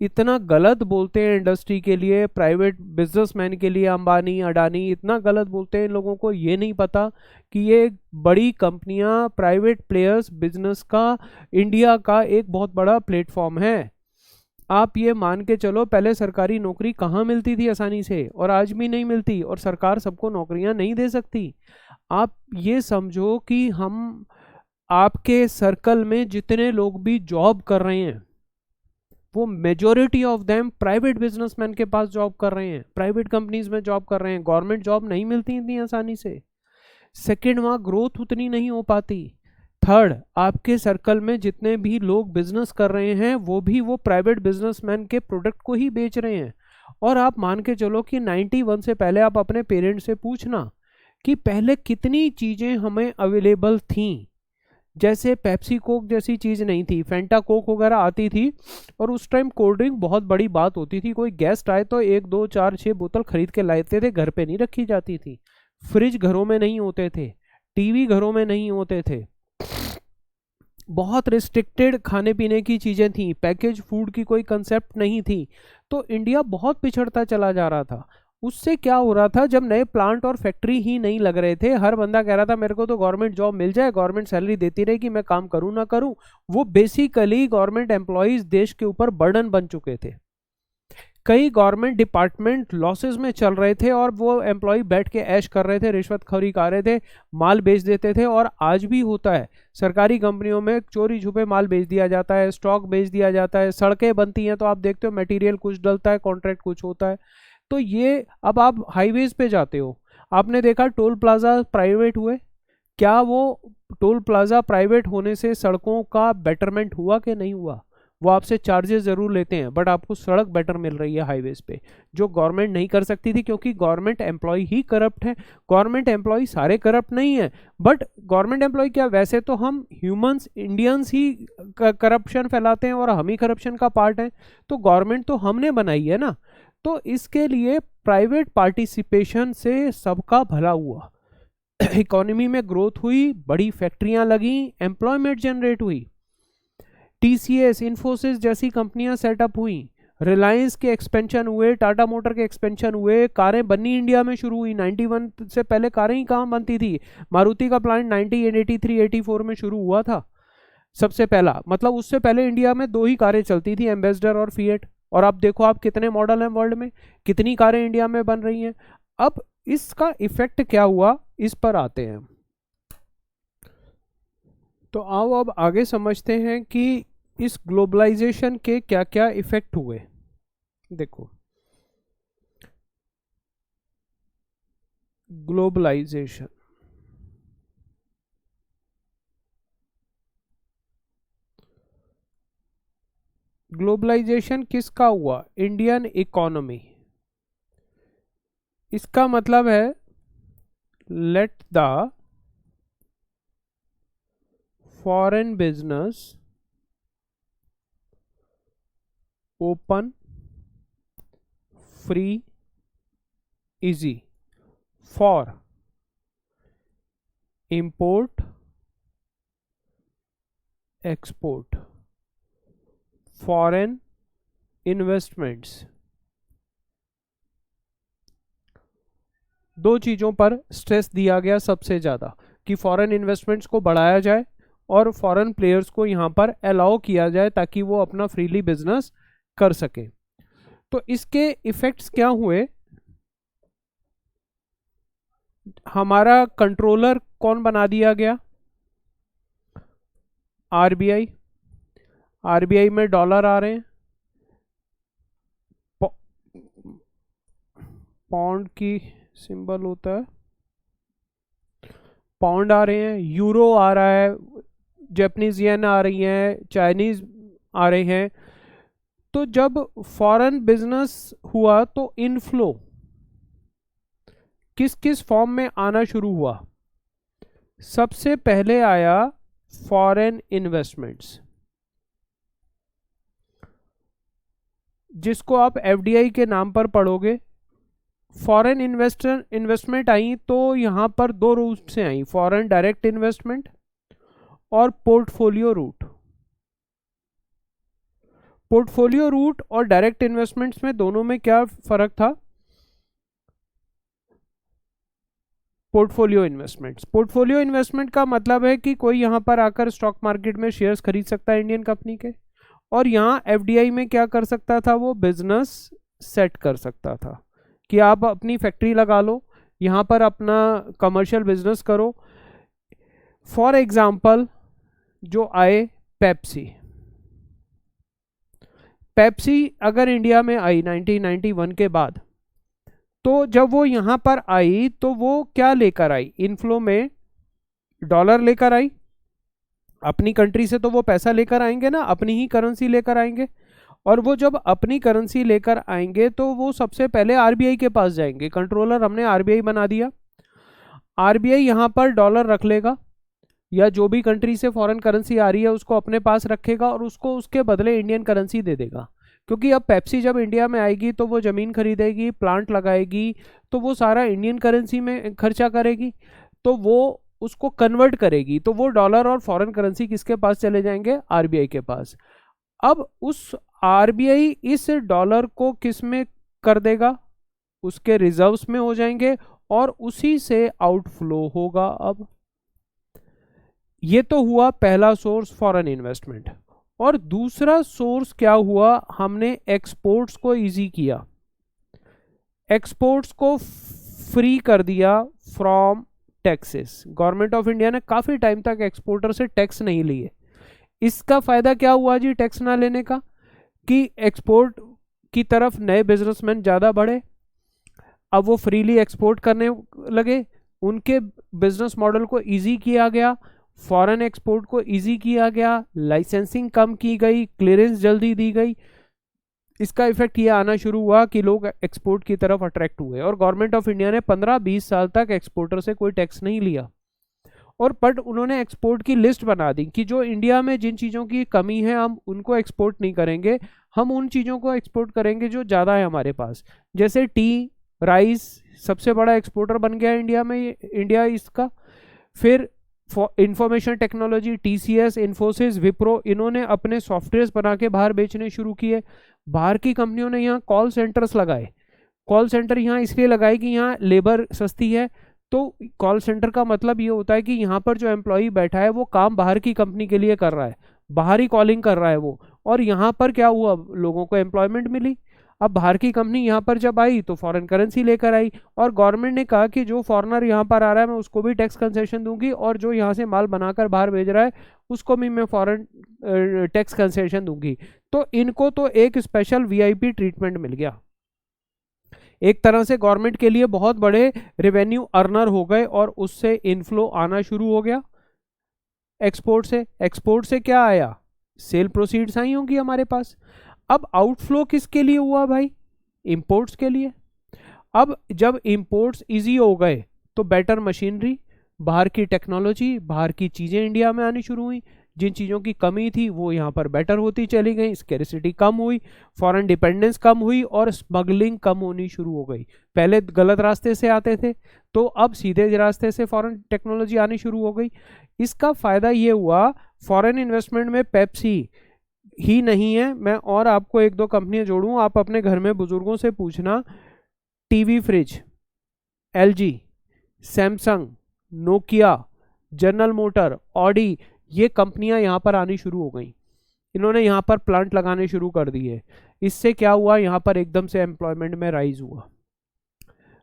इतना गलत बोलते हैं इंडस्ट्री के लिए, प्राइवेट बिजनेसमैन के लिए, अंबानी अडानी इतना गलत बोलते हैं, इन लोगों को ये नहीं पता कि ये बड़ी कंपनियां, प्राइवेट प्लेयर्स बिजनेस का इंडिया का एक बहुत बड़ा प्लेटफॉर्म है। आप ये मान के चलो पहले सरकारी नौकरी कहाँ मिलती थी आसानी से, और आज भी नहीं मिलती, और सरकार सबको नौकरियां नहीं दे सकती। आप ये समझो कि हम आपके सर्कल में जितने लोग भी जॉब कर रहे हैं वो majority of them private businessman के पास जॉब कर रहे हैं, प्राइवेट कंपनीज में जॉब कर रहे हैं, गवर्नमेंट जॉब नहीं मिलती इतनी आसानी से। सेकंड, वहाँ ग्रोथ उतनी नहीं हो पाती। थर्ड, आपके सर्कल में जितने भी लोग बिजनेस कर रहे हैं वो प्राइवेट बिजनेसमैन के प्रोडक्ट को ही बेच रहे हैं। और आप मान के चलो कि 91 से पहले आप अपने पेरेंट्स से पूछना कि पहले कितनी चीज़ें हमें अवेलेबल थीं। जैसे पेप्सी कोक जैसी चीज़ नहीं थी, फेंटा कोक वगैरह आती थी, और उस टाइम कोल्ड ड्रिंक बहुत बड़ी बात होती थी, कोई गेस्ट आए तो 1 2 4 6 बोतल खरीद के लाते थे, घर पे नहीं रखी जाती थी, फ्रिज घरों में नहीं होते थे, टीवी घरों में नहीं होते थे, बहुत रिस्ट्रिक्टेड खाने पीने की चीज़ें थी, पैकेज फूड की कोई कंसेप्ट नहीं थी। तो इंडिया बहुत पिछड़ता चला जा रहा था। उससे क्या हो रहा था, जब नए प्लांट और फैक्ट्री ही नहीं लग रहे थे, हर बंदा कह रहा था मेरे को तो गवर्नमेंट जॉब मिल जाए, गवर्नमेंट सैलरी देती रहे कि मैं काम करूं ना करूं, वो बेसिकली गवर्नमेंट एम्प्लॉयज देश के ऊपर बर्डन बन चुके थे। कई गवर्नमेंट डिपार्टमेंट लॉसेस में चल रहे थे और वो एम्प्लॉय बैठ के ऐश कर रहे थे, रिश्वतखोरी कर रहे थे, माल बेच देते थे। और आज भी होता है, सरकारी कंपनियों में चोरी छुपे माल बेच दिया जाता है, स्टॉक बेच दिया जाता है, सड़कें बनती हैं तो आप देखते हो मटेरियल कुछ डलता है, कॉन्ट्रैक्ट कुछ होता है। तो ये अब आप हाईवेज पे जाते हो, आपने देखा टोल प्लाजा प्राइवेट हुए, क्या वो टोल प्लाजा प्राइवेट होने से सड़कों का बेटरमेंट हुआ कि नहीं हुआ? वो आपसे चार्जेस जरूर लेते हैं बट आपको सड़क बेटर मिल रही है हाईवेज पे, जो गवर्नमेंट नहीं कर सकती थी, क्योंकि गवर्नमेंट एम्प्लॉय ही करप्ट है। गवर्नमेंट एम्प्लॉय सारे करप्ट नहीं है, बट गवर्नमेंट एम्प्लॉय क्या, वैसे तो हम ह्यूमंस इंडियंस ही करप्शन फैलाते हैं और हम ही करप्शन का पार्ट हैं, तो गवर्नमेंट तो हमने बनाई है ना। तो इसके लिए प्राइवेट पार्टिसिपेशन से सबका भला हुआ, इकोनॉमी में ग्रोथ हुई, बड़ी फैक्ट्रियां लगी, एम्प्लॉयमेंट जनरेट हुई, टीसीएस, इन्फोसिस जैसी कंपनियां सेटअप हुई, रिलायंस के एक्सपेंशन हुए, टाटा मोटर के एक्सपेंशन हुए, कारें बननी इंडिया में शुरू हुई। 91 से पहले कारें ही कहाँ बनती थी? मारुति का प्लांट 1983-84 में शुरू हुआ था सबसे पहला, मतलब उससे पहले इंडिया में 2 ही कारें चलती थी, एम्बेसडर और फिएट। और अब देखो आप कितने मॉडल हैं वर्ल्ड में, कितनी कारें इंडिया में बन रही हैं। अब इसका इफेक्ट क्या हुआ, इस पर आते हैं। तो आओ अब आगे समझते हैं कि इस ग्लोबलाइजेशन के क्या क्या इफेक्ट हुए। देखो, ग्लोबलाइजेशन, ग्लोबलाइजेशन किसका हुआ? Indian economy. इसका मतलब है let the foreign business open free easy for import export foreign investments. दो चीज़ों पर स्ट्रेस दिया गया सबसे ज़्यादा कि फॉरेन इन्वेस्टमेंट्स को बढ़ाया जाए और फॉरेन प्लेयर्स को यहाँ पर अलाउ किया जाए ताकि वो अपना फ्रीली बिजनेस कर सके। तो इसके इफेक्ट्स क्या हुए? हमारा कंट्रोलर कौन बना दिया गया? आरबीआई। आरबीआई में डॉलर आ रहे हैं, पाउंड की सिंबल होता है, पाउंड आ रहे हैं, यूरो आ रहा है, जापानीज येन आ रही हैं, चाइनीज आ रहे हैं। तो जब फॉरेन बिजनेस हुआ तो इनफ्लो किस किस फॉर्म में आना शुरू हुआ? सबसे पहले आया फॉरेन इन्वेस्टमेंट्स, जिसको आप एफडीआई के नाम पर पढ़ोगे। फॉरेन इन्वेस्टमेंट आई तो यहां पर दो रूट से आई, फॉरेन डायरेक्ट इन्वेस्टमेंट और पोर्टफोलियो रूट। पोर्टफोलियो रूट और डायरेक्ट इन्वेस्टमेंट्स में दोनों में क्या फर्क था? पोर्टफोलियो इन्वेस्टमेंट का मतलब है कि कोई यहां पर आकर स्टॉक मार्केट में शेयर्स खरीद सकता है इंडियन कंपनी के, और यहां एफडीआई में क्या कर सकता था? वो बिजनेस सेट कर सकता था कि आप अपनी फैक्ट्री लगा लो, यहां पर अपना कमर्शियल बिजनेस करो। फॉर एग्जाम्पल जो आए पेप्सी अगर इंडिया में आई 1991 के बाद, तो जब वो यहां पर आई तो वो क्या लेकर आई? इनफ्लो में डॉलर लेकर आई। अपनी कंट्री से तो वो पैसा लेकर आएंगे ना, अपनी ही करेंसी लेकर आएंगे, और वो जब अपनी करेंसी लेकर आएंगे तो वो सबसे पहले आरबीआई के पास जाएंगे। कंट्रोलर हमने आरबीआई बना दिया। आरबीआई यहां पर डॉलर रख लेगा या जो भी कंट्री से फॉरेन करेंसी आ रही है उसको अपने पास रखेगा और उसको उसके बदले इंडियन करेंसी दे देगा। क्योंकि अब पेप्सी जब इंडिया में आएगी तो वो ज़मीन खरीदेगी, प्लांट लगाएगी, तो वो सारा इंडियन करेंसी में खर्चा करेगी, तो वो उसको कन्वर्ट करेगी, तो वो डॉलर और फॉरेन करेंसी किसके पास चले जाएंगे? आरबीआई के पास। अब उस आरबीआई इस डॉलर को किस में कर देगा? उसके रिजर्व्स में हो जाएंगे और उसी से आउटफ्लो होगा। अब ये तो हुआ पहला सोर्स फॉरेन इन्वेस्टमेंट। और दूसरा सोर्स क्या हुआ? हमने एक्सपोर्ट्स को इजी किया, एक्सपोर्ट्स को फ्री कर दिया from taxes. Government of India ने काफी टाइम तक एक्सपोर्टर से टैक्स नहीं लिए। इसका फायदा क्या हुआ जी टैक्स ना लेने का? कि एक्सपोर्ट की तरफ नए बिजनेसमैन ज्यादा बढ़े, अब वो फ्रीली एक्सपोर्ट करने लगे, उनके बिजनेस मॉडल को इजी किया गया, फॉरेन एक्सपोर्ट को इजी किया गया, लाइसेंसिंग कम की गई, क्लियरेंस जल्दी दी गई। इसका इफेक्ट ये आना शुरू हुआ कि लोग एक्सपोर्ट की तरफ अट्रैक्ट हुए, और गवर्नमेंट ऑफ इंडिया ने 15-20 साल तक एक्सपोर्टर से कोई टैक्स नहीं लिया। और बट उन्होंने एक्सपोर्ट की लिस्ट बना दी कि जो इंडिया में जिन चीज़ों की कमी है हम उनको एक्सपोर्ट नहीं करेंगे, हम उन चीज़ों को एक्सपोर्ट करेंगे जो ज़्यादा है हमारे पास। जैसे टी, राइस सबसे बड़ा एक्सपोर्टर बन गया इंडिया में, इंडिया इसका। फिर information technology, TCS, Infosys, Wipro, इन्होंने अपने सॉफ्टवेयर बना के बाहर बेचने शुरू किए। बाहर की कंपनियों ने यहाँ कॉल सेंटर्स लगाए। कॉल सेंटर यहाँ इसलिए लगाए कि यहाँ लेबर सस्ती है। तो कॉल सेंटर का मतलब ये होता है कि यहाँ पर जो एम्प्लॉई बैठा है वो काम बाहर की कंपनी के लिए कर रहा है, बाहर ही कॉलिंग कर रहा है वो, और यहाँ पर क्या हुआ? लोगों को एम्प्लॉयमेंट मिली। अब बाहर की कंपनी यहाँ पर जब आई तो फॉरेन करेंसी लेकर आई, और गवर्नमेंट ने कहा कि जो फॉरेनर यहाँ पर आ रहा है मैं उसको भी टैक्स कंसेशन दूंगी, और जो यहाँ से माल बनाकर बाहर भेज रहा है उसको भी मैं फॉरेन टैक्स कंसेशन दूंगी। तो इनको तो एक स्पेशल वीआईपी ट्रीटमेंट मिल गया। एक तरह से गवर्नमेंट के लिए बहुत बड़े रेवेन्यू अर्नर हो गए, और उससे इनफ्लो आना शुरू हो गया एक्सपोर्ट से। एक्सपोर्ट से क्या आया? सेल प्रोसीड्स आई होंगी हमारे पास। अब आउटफ्लो किसके लिए हुआ भाई? इंपोर्ट्स के लिए। अब जब इंपोर्ट्स इजी हो गए तो बेटर मशीनरी, बाहर की टेक्नोलॉजी, बाहर की चीज़ें इंडिया में आनी शुरू हुई। जिन चीज़ों की कमी थी वो यहाँ पर बेटर होती चली गई, स्कैरिसिटी कम हुई, फॉरेन डिपेंडेंस कम हुई और स्मगलिंग कम होनी शुरू हो गई। पहले गलत रास्ते से आते थे तो अब सीधे रास्ते से फॉरेन टेक्नोलॉजी आनी शुरू हो गई। इसका फ़ायदा ये हुआ, फॉरेन इन्वेस्टमेंट में पेप्सी ही नहीं है, मैं और आपको एक दो कंपनियां जोड़ूं, आप अपने घर में बुजुर्गों से पूछना, TV, fridge, LG, Samsung, Nokia, general motor, Audi, ये कंपनियां यहाँ पर आनी शुरू हो गई। इन्होंने यहाँ पर प्लांट लगाने शुरू कर दिए। इससे क्या हुआ, यहाँ पर एकदम से एम्प्लॉयमेंट में राइज हुआ,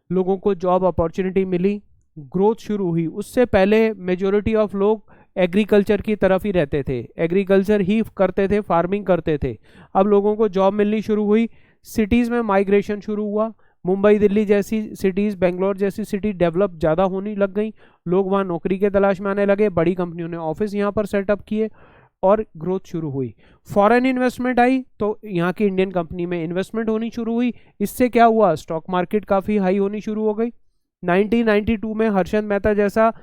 लोगों को जॉब अपॉर्चुनिटी मिली, ग्रोथ शुरू हुई। उससे पहले मेजोरिटी ऑफ लोग एग्रीकल्चर की तरफ ही रहते थे, एग्रीकल्चर ही करते थे, फार्मिंग करते थे। अब लोगों को जॉब मिलनी शुरू हुई, सिटीज़ में माइग्रेशन शुरू हुआ, मुंबई, दिल्ली जैसी सिटीज़, बेंगलोर जैसी सिटी डेवलप ज़्यादा होने लग गई, लोग वहाँ नौकरी के तलाश में आने लगे, बड़ी कंपनियों ने ऑफिस यहाँ पर सेटअप किए और ग्रोथ शुरू हुई। फॉरेन इन्वेस्टमेंट आई तो यहाँ की इंडियन कंपनी में इन्वेस्टमेंट होनी शुरू हुई। इससे क्या हुआ, स्टॉक मार्केट काफ़ी हाई होनी शुरू हो गई। 1992 में हर्षद मेहता जैसा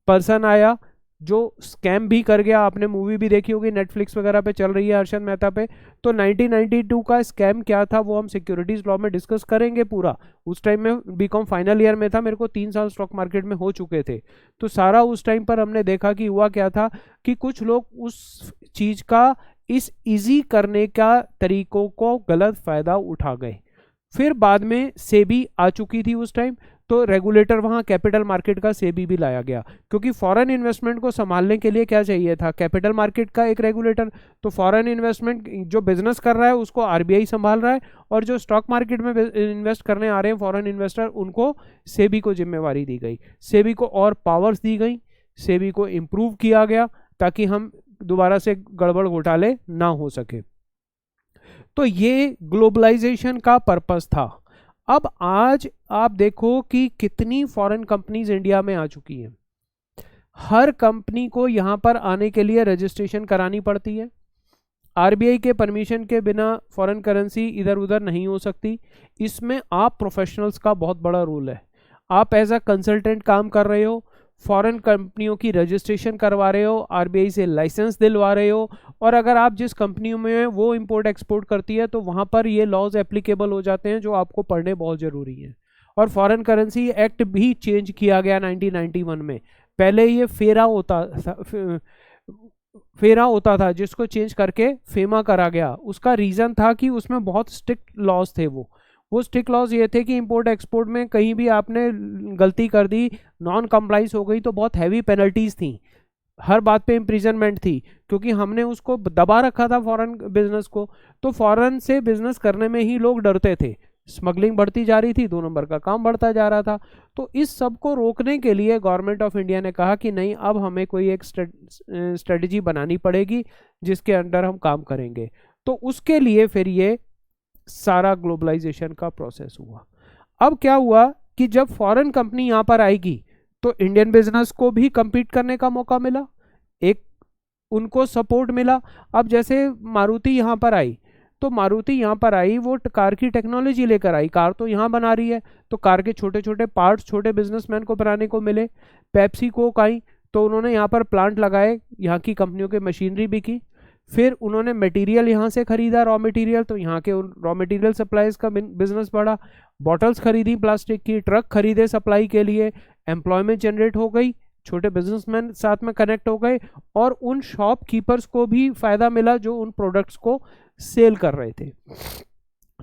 पर्सन आया जो स्कैम भी कर गया, आपने मूवी भी देखी होगी, नेटफ्लिक्स वगैरह पे चल रही है हर्षद मेहता पे। तो 1992 का स्कैम क्या था वो हम सिक्योरिटीज लॉ में डिस्कस करेंगे पूरा। उस टाइम में बीकॉम फाइनल ईयर में था, मेरे को 3 साल स्टॉक मार्केट में हो चुके थे, तो सारा उस टाइम पर हमने देखा कि हुआ क्या था कि कुछ लोग उस चीज का, इस इजी करने का तरीकों को गलत फायदा उठा गए। फिर बाद में सेबी आ चुकी थी उस टाइम, तो रेगुलेटर वहाँ कैपिटल मार्केट का सेबी भी लाया गया, क्योंकि फॉरेन इन्वेस्टमेंट को संभालने के लिए क्या चाहिए था, कैपिटल मार्केट का एक रेगुलेटर। तो फॉरेन इन्वेस्टमेंट जो बिजनेस कर रहा है उसको आरबीआई संभाल रहा है, और जो स्टॉक मार्केट में इन्वेस्ट करने आ रहे हैं फॉरेन इन्वेस्टर, उनको सेबी को जिम्मेवारी दी गई, सेबी को और पावर्स दी गई, सेबी को इम्प्रूव किया गया ताकि हम दोबारा से गड़बड़ घोटाले ना हो सके। तो ये ग्लोबलाइजेशन का पर्पस था। अब आज आप देखो कि कितनी फॉरेन कंपनीज इंडिया में आ चुकी हैं। हर कंपनी को यहाँ पर आने के लिए रजिस्ट्रेशन करानी पड़ती है, आरबीआई के परमिशन के बिना फॉरेन करेंसी इधर उधर नहीं हो सकती। इसमें आप प्रोफेशनल्स का बहुत बड़ा रोल है। आप एज अ कंसल्टेंट काम कर रहे हो, फॉरेन कंपनियों की रजिस्ट्रेशन करवा रहे हो, आरबीआई से लाइसेंस दिलवा रहे हो, और अगर आप जिस कंपनियों में वो इंपोर्ट एक्सपोर्ट करती है तो वहाँ पर ये लॉज एप्लीकेबल हो जाते हैं जो आपको पढ़ने बहुत ज़रूरी है। और फॉरेन करेंसी एक्ट भी चेंज किया गया 1991 में। पहले ये फेरा होता था जिसको चेंज करके फेमा करा गया। उसका रीज़न था कि उसमें बहुत स्ट्रिक्ट लॉज थे। वो स्ट्रिक्ट लॉज ये थे कि इंपोर्ट एक्सपोर्ट में कहीं भी आपने गलती कर दी, नॉन कंप्लाइंस हो गई तो बहुत हैवी पेनल्टीज थी, हर बात पे इम्प्रिजनमेंट थी, क्योंकि हमने उसको दबा रखा था फॉरेन बिजनेस को। तो फॉरेन से बिजनेस करने में ही लोग डरते थे, स्मगलिंग बढ़ती जा रही थी, 2 नंबर का काम बढ़ता जा रहा था। तो इस सब को रोकने के लिए गवर्नमेंट ऑफ इंडिया ने कहा कि नहीं, अब हमें कोई एक स्ट्रेटजी बनानी पड़ेगी जिसके अंडर हम काम करेंगे। तो उसके लिए फिर ये सारा ग्लोबलाइजेशन का प्रोसेस हुआ। अब क्या हुआ कि जब फॉरेन कंपनी यहाँ पर आएगी तो इंडियन बिजनेस को भी compete करने का मौका मिला, एक उनको सपोर्ट मिला। अब जैसे मारुति यहाँ पर आई, तो मारुति यहाँ पर आई, वो कार की टेक्नोलॉजी लेकर आई, कार तो यहाँ बना रही है, तो कार के छोटे छोटे पार्ट्स छोटे बिजनेसमैन को बनाने को मिले। पेप्सी कोक आई तो उन्होंने यहाँ पर प्लांट लगाए, यहाँ की कंपनियों के मशीनरी बिकी। फिर उन्होंने मटेरियल यहाँ से खरीदा, रॉ मटेरियल, तो यहाँ के रॉ मटेरियल सप्लाईज का बिजनेस बढ़ा। बॉटल्स खरीदी प्लास्टिक की, ट्रक खरीदे सप्लाई के लिए, एम्प्लॉयमेंट जनरेट हो गई, छोटे बिजनेसमैन साथ में कनेक्ट हो गए, और उन शॉपकीपर्स को भी फायदा मिला जो उन प्रोडक्ट्स को सेल कर रहे थे।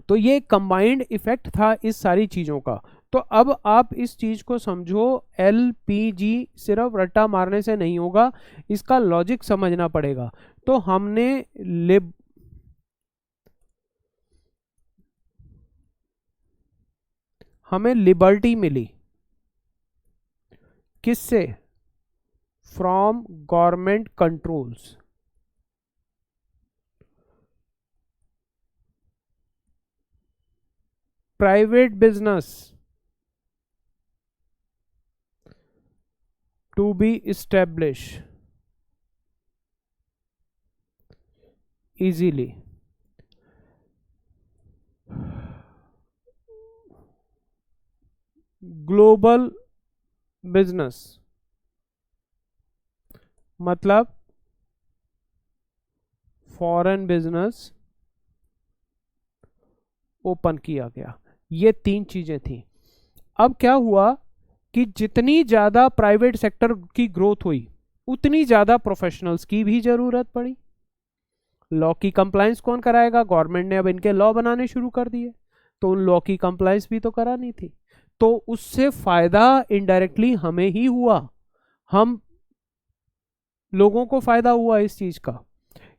तो ये कंबाइंड इफेक्ट था इस सारी चीज़ों का। तो अब आप इस चीज़ को समझो, एलपीजी सिर्फ रट्टा मारने से नहीं होगा, इसका लॉजिक समझना पड़ेगा। तो हमें लिबर्टी मिली किससे, from government controls. Private business to be establish easily. Global business मतलब फॉरेन बिजनेस ओपन किया गया। ये तीन चीजें थी। अब क्या हुआ कि जितनी ज्यादा प्राइवेट सेक्टर की ग्रोथ हुई उतनी ज्यादा प्रोफेशनल्स की भी जरूरत पड़ी। लॉ की कंप्लायंस कौन कराएगा? गवर्नमेंट ने अब इनके लॉ बनाने शुरू कर दिए, तो उन लॉ की कंप्लायंस भी तो करानी थी। तो उससे फायदा इनडायरेक्टली हमें ही हुआ, हम लोगों को फायदा हुआ इस चीज का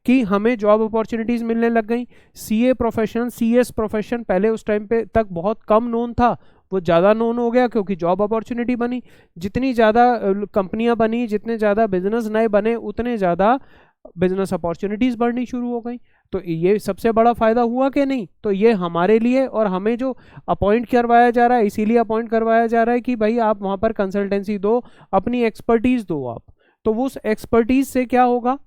कि हमें जॉब अपॉर्चुनिटीज मिलने लग गई। सीए प्रोफेशन, सीएस प्रोफेशन पहले उस टाइम पे तक बहुत कम नोन था, वो ज़्यादा नोन हो गया क्योंकि जॉब अपॉर्चुनिटी बनी। जितनी ज़्यादा कंपनियां बनी, जितने ज़्यादा बिजनेस नए बने, उतने ज़्यादा बिजनेस अपॉर्चुनिटीज बढ़नी शुरू हो गई। तो ये सबसे बड़ा फायदा हुआ कि नहीं? तो ये हमारे लिए, और हमें जो अपॉइंट करवाया जा रहा है इसीलिए अपॉइंट करवाया जा रहा है कि भाई आप वहां पर कंसल्टेंसी दो, अपनी एक्सपर्टीज दो आप। तो वो उस एक्सपर्टीज से क्या होगा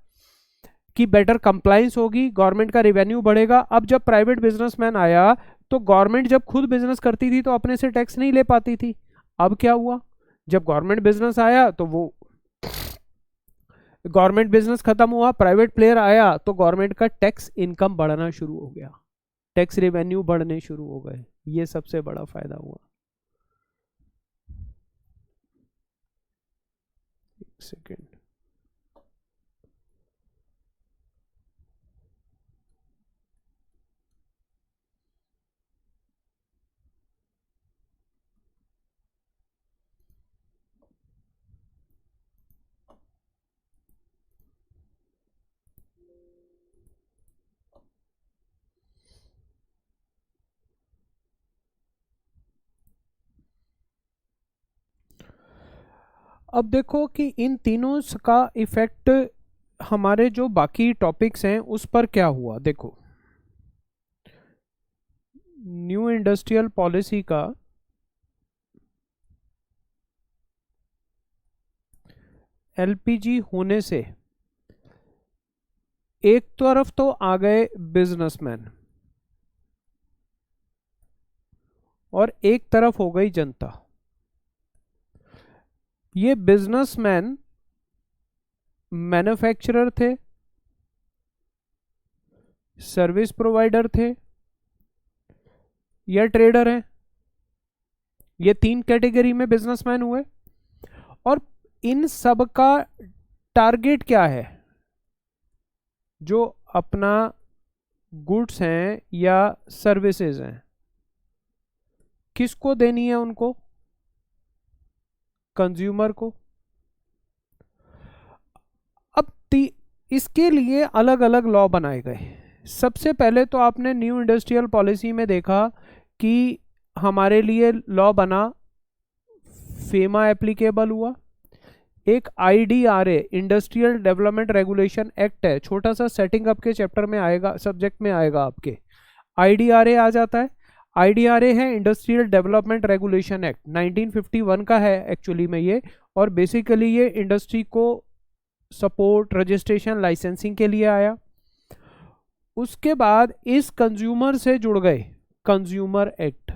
कि बेटर कंप्लाइंस होगी, गवर्नमेंट का रेवेन्यू बढ़ेगा। अब जब प्राइवेट बिजनेसमैन आया तो गवर्नमेंट जब खुद बिजनेस करती थी तो अपने से टैक्स नहीं ले पाती थी। अब क्या हुआ, जब गवर्नमेंट बिजनेस आया तो वो गवर्नमेंट बिजनेस खत्म हुआ, प्राइवेट प्लेयर आया तो गवर्नमेंट का टैक्स इनकम बढ़ना शुरू हो गया, टैक्स रेवेन्यू बढ़ने शुरू हो गए। ये सबसे बड़ा फायदा हुआ। एक सेकेंड। अब देखो कि इन तीनों का इफेक्ट हमारे जो बाकी टॉपिक्स हैं उस पर क्या हुआ। देखो, न्यू इंडस्ट्रियल पॉलिसी का एलपीजी होने से एक तरफ तो आ गए बिजनेसमैन और एक तरफ हो गई जनता। ये बिजनेसमैन मैन्युफैक्चरर थे, सर्विस प्रोवाइडर थे या ट्रेडर हैं। ये तीन कैटेगरी में बिजनेसमैन हुए। और इन सब का टारगेट क्या है? जो अपना गुड्स हैं या सर्विसेज हैं किसको देनी है? उनको, कंज्यूमर को। अब इसके लिए अलग अलग लॉ बनाए गए। सबसे पहले तो आपने न्यू इंडस्ट्रियल पॉलिसी में देखा कि हमारे लिए लॉ बना, फेमा एप्लीकेबल हुआ। एक आईडीआरए, इंडस्ट्रियल डेवलपमेंट रेगुलेशन एक्ट है, छोटा सा सेटिंग अप के चैप्टर में आएगा, सब्जेक्ट में आएगा आपके। आईडीआरए आ जाता है। आईडीआरए है इंडस्ट्रियल डेवलपमेंट रेगुलेशन एक्ट, 1951 का है एक्चुअली में ये। और बेसिकली ये इंडस्ट्री को सपोर्ट, रजिस्ट्रेशन, लाइसेंसिंग के लिए आया। उसके बाद इस कंज्यूमर से जुड़ गए कंज्यूमर एक्ट।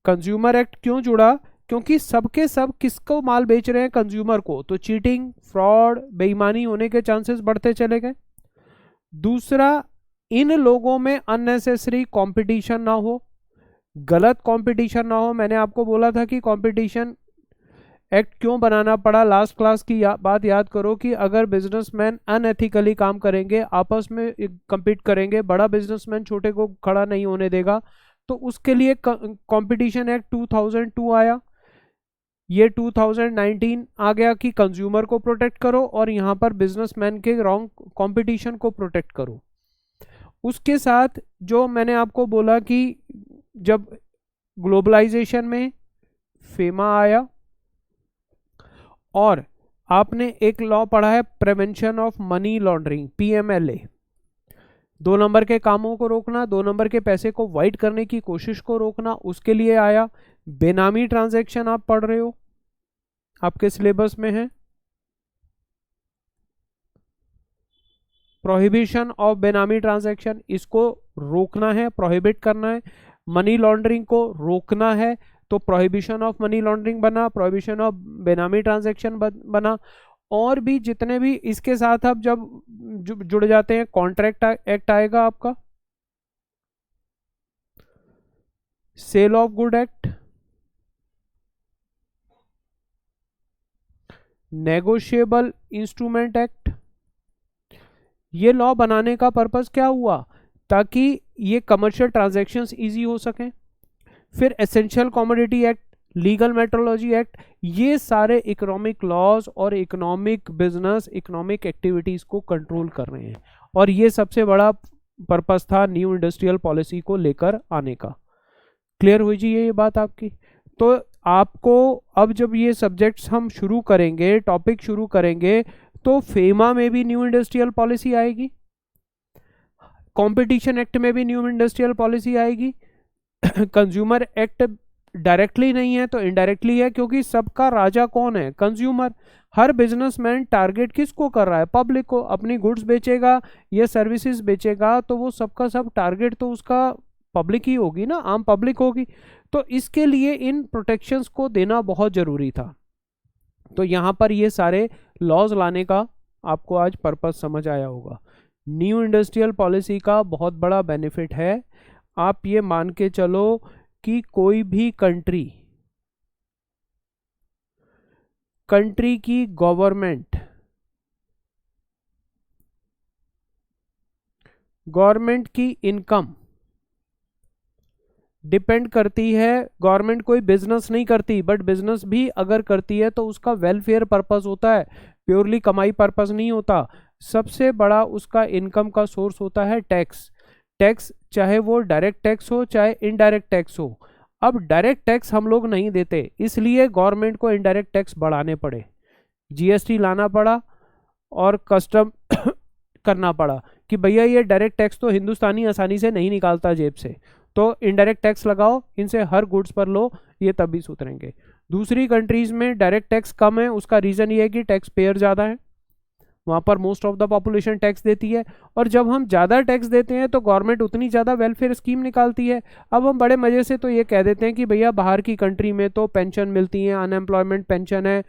कंज्यूमर एक्ट क्यों जुड़ा? क्योंकि सबके सब किसको माल बेच रहे हैं? कंज्यूमर को। तो चीटिंग, फ्रॉड, बेईमानी होने के चांसेस बढ़ते चले गए। दूसरा, इन लोगों में अननेसेसरी कंपटीशन ना हो, गलत कंपटीशन ना हो। मैंने आपको बोला था कि कंपटीशन एक्ट क्यों बनाना पड़ा, लास्ट क्लास की बात याद करो कि अगर बिजनेसमैन अनएथिकली काम करेंगे, आपस में compete करेंगे, बड़ा बिजनेसमैन छोटे को खड़ा नहीं होने देगा, तो उसके लिए कंपटीशन एक्ट 2002 आया। ये 2019 आ गया कि कंज्यूमर को प्रोटेक्ट करो और यहां पर बिजनेसमैन के रॉन्ग कंपटीशन को प्रोटेक्ट करो। उसके साथ जो मैंने आपको बोला कि जब ग्लोबलाइजेशन में फेमा आया, और आपने एक लॉ पढ़ा है prevention of money laundering, PMLA. 2 number के कामों को रोकना, 2 नंबर के पैसे को वाइट करने की कोशिश को रोकना, उसके लिए आया। बेनामी ट्रांजैक्शन आप पढ़ रहे हो, आपके सिलेबस में है। प्रोहिबिशन ऑफ बेनामी ट्रांजैक्शन, इसको रोकना है, प्रोहिबिट करना है। मनी लॉन्ड्रिंग को रोकना है, तो प्रोहिबिशन ऑफ मनी लॉन्ड्रिंग बना, प्रोहिबिशन ऑफ बेनामी ट्रांजैक्शन बना। और भी जितने भी इसके साथ अब जब जुड़ जाते हैं, कॉन्ट्रैक्ट एक्ट आएगा आपका, sale of good act, negotiable instrument act. ये लॉ बनाने का पर्पस क्या हुआ? ताकि ये कमर्शियल ट्रांजैक्शंस इजी हो सकें। फिर essential commodity act, legal metrology act, ये सारे इकोनॉमिक लॉज और इकोनॉमिक बिजनेस, इकोनॉमिक एक्टिविटीज को कंट्रोल कर रहे हैं। और ये सबसे बड़ा पर्पस था न्यू इंडस्ट्रियल पॉलिसी को लेकर आने का। क्लियर हुई जी ये बात आपकी? तो आपको अब जब ये सब्जेक्ट्स हम शुरू करेंगे, टॉपिक शुरू करेंगे, तो फेमा में भी न्यू इंडस्ट्रियल पॉलिसी आएगी, कंपटीशन एक्ट में भी न्यू इंडस्ट्रियल पॉलिसी आएगी, कंज्यूमर एक्ट डायरेक्टली नहीं है तो इनडायरेक्टली है, क्योंकि सबका राजा कौन है? कंज्यूमर। हर बिजनेसमैन टारगेट किसको कर रहा है? पब्लिक को। अपनी गुड्स बेचेगा या सर्विसेज बेचेगा तो वो सबका सब टारगेट तो उसका पब्लिक ही होगी ना, आम पब्लिक होगी। तो इसके लिए इन प्रोटेक्शंस को देना बहुत जरूरी था। तो यहाँ पर ये सारे लॉज लाने का आपको आज पर्पस समझ आया होगा। न्यू इंडस्ट्रियल पॉलिसी का बहुत बड़ा बेनिफिट है, आप ये मान के चलो कि कोई भी कंट्री की गवर्नमेंट की इनकम डिपेंड करती है। गवर्नमेंट कोई बिजनेस नहीं करती, बट बिजनेस भी अगर करती है तो उसका वेलफेयर पर्पस होता है, प्योरली कमाई पर्पस नहीं होता। सबसे बड़ा उसका इनकम का सोर्स होता है टैक्स। टैक्स चाहे वो डायरेक्ट टैक्स हो चाहे इनडायरेक्ट टैक्स हो। अब डायरेक्ट टैक्स हम लोग नहीं देते, इसलिए गवर्नमेंट को इनडायरेक्ट टैक्स बढ़ाने पड़े, जीएसटी लाना पड़ा और कस्टम करना पड़ा कि भैया ये डायरेक्ट टैक्स तो हिंदुस्तानी आसानी से नहीं निकालता जेब से, तो इनडायरेक्ट टैक्स लगाओ, इनसे हर गुड्स पर लो, ये तभी सुधरेंगे। दूसरी कंट्रीज में डायरेक्ट टैक्स कम है, उसका रीजन ये है कि टैक्स पेयर ज़्यादा है, वहाँ पर most of the population tax देती है। और जब हम ज़्यादा टैक्स देते हैं तो गवर्नमेंट उतनी ज़्यादा वेलफेयर स्कीम निकालती है। अब हम बड़े मज़े से तो ये कह देते हैं कि भैया बाहर की कंट्री में तो पेंशन मिलती है, अनएम्प्लॉयमेंट पेंशन है,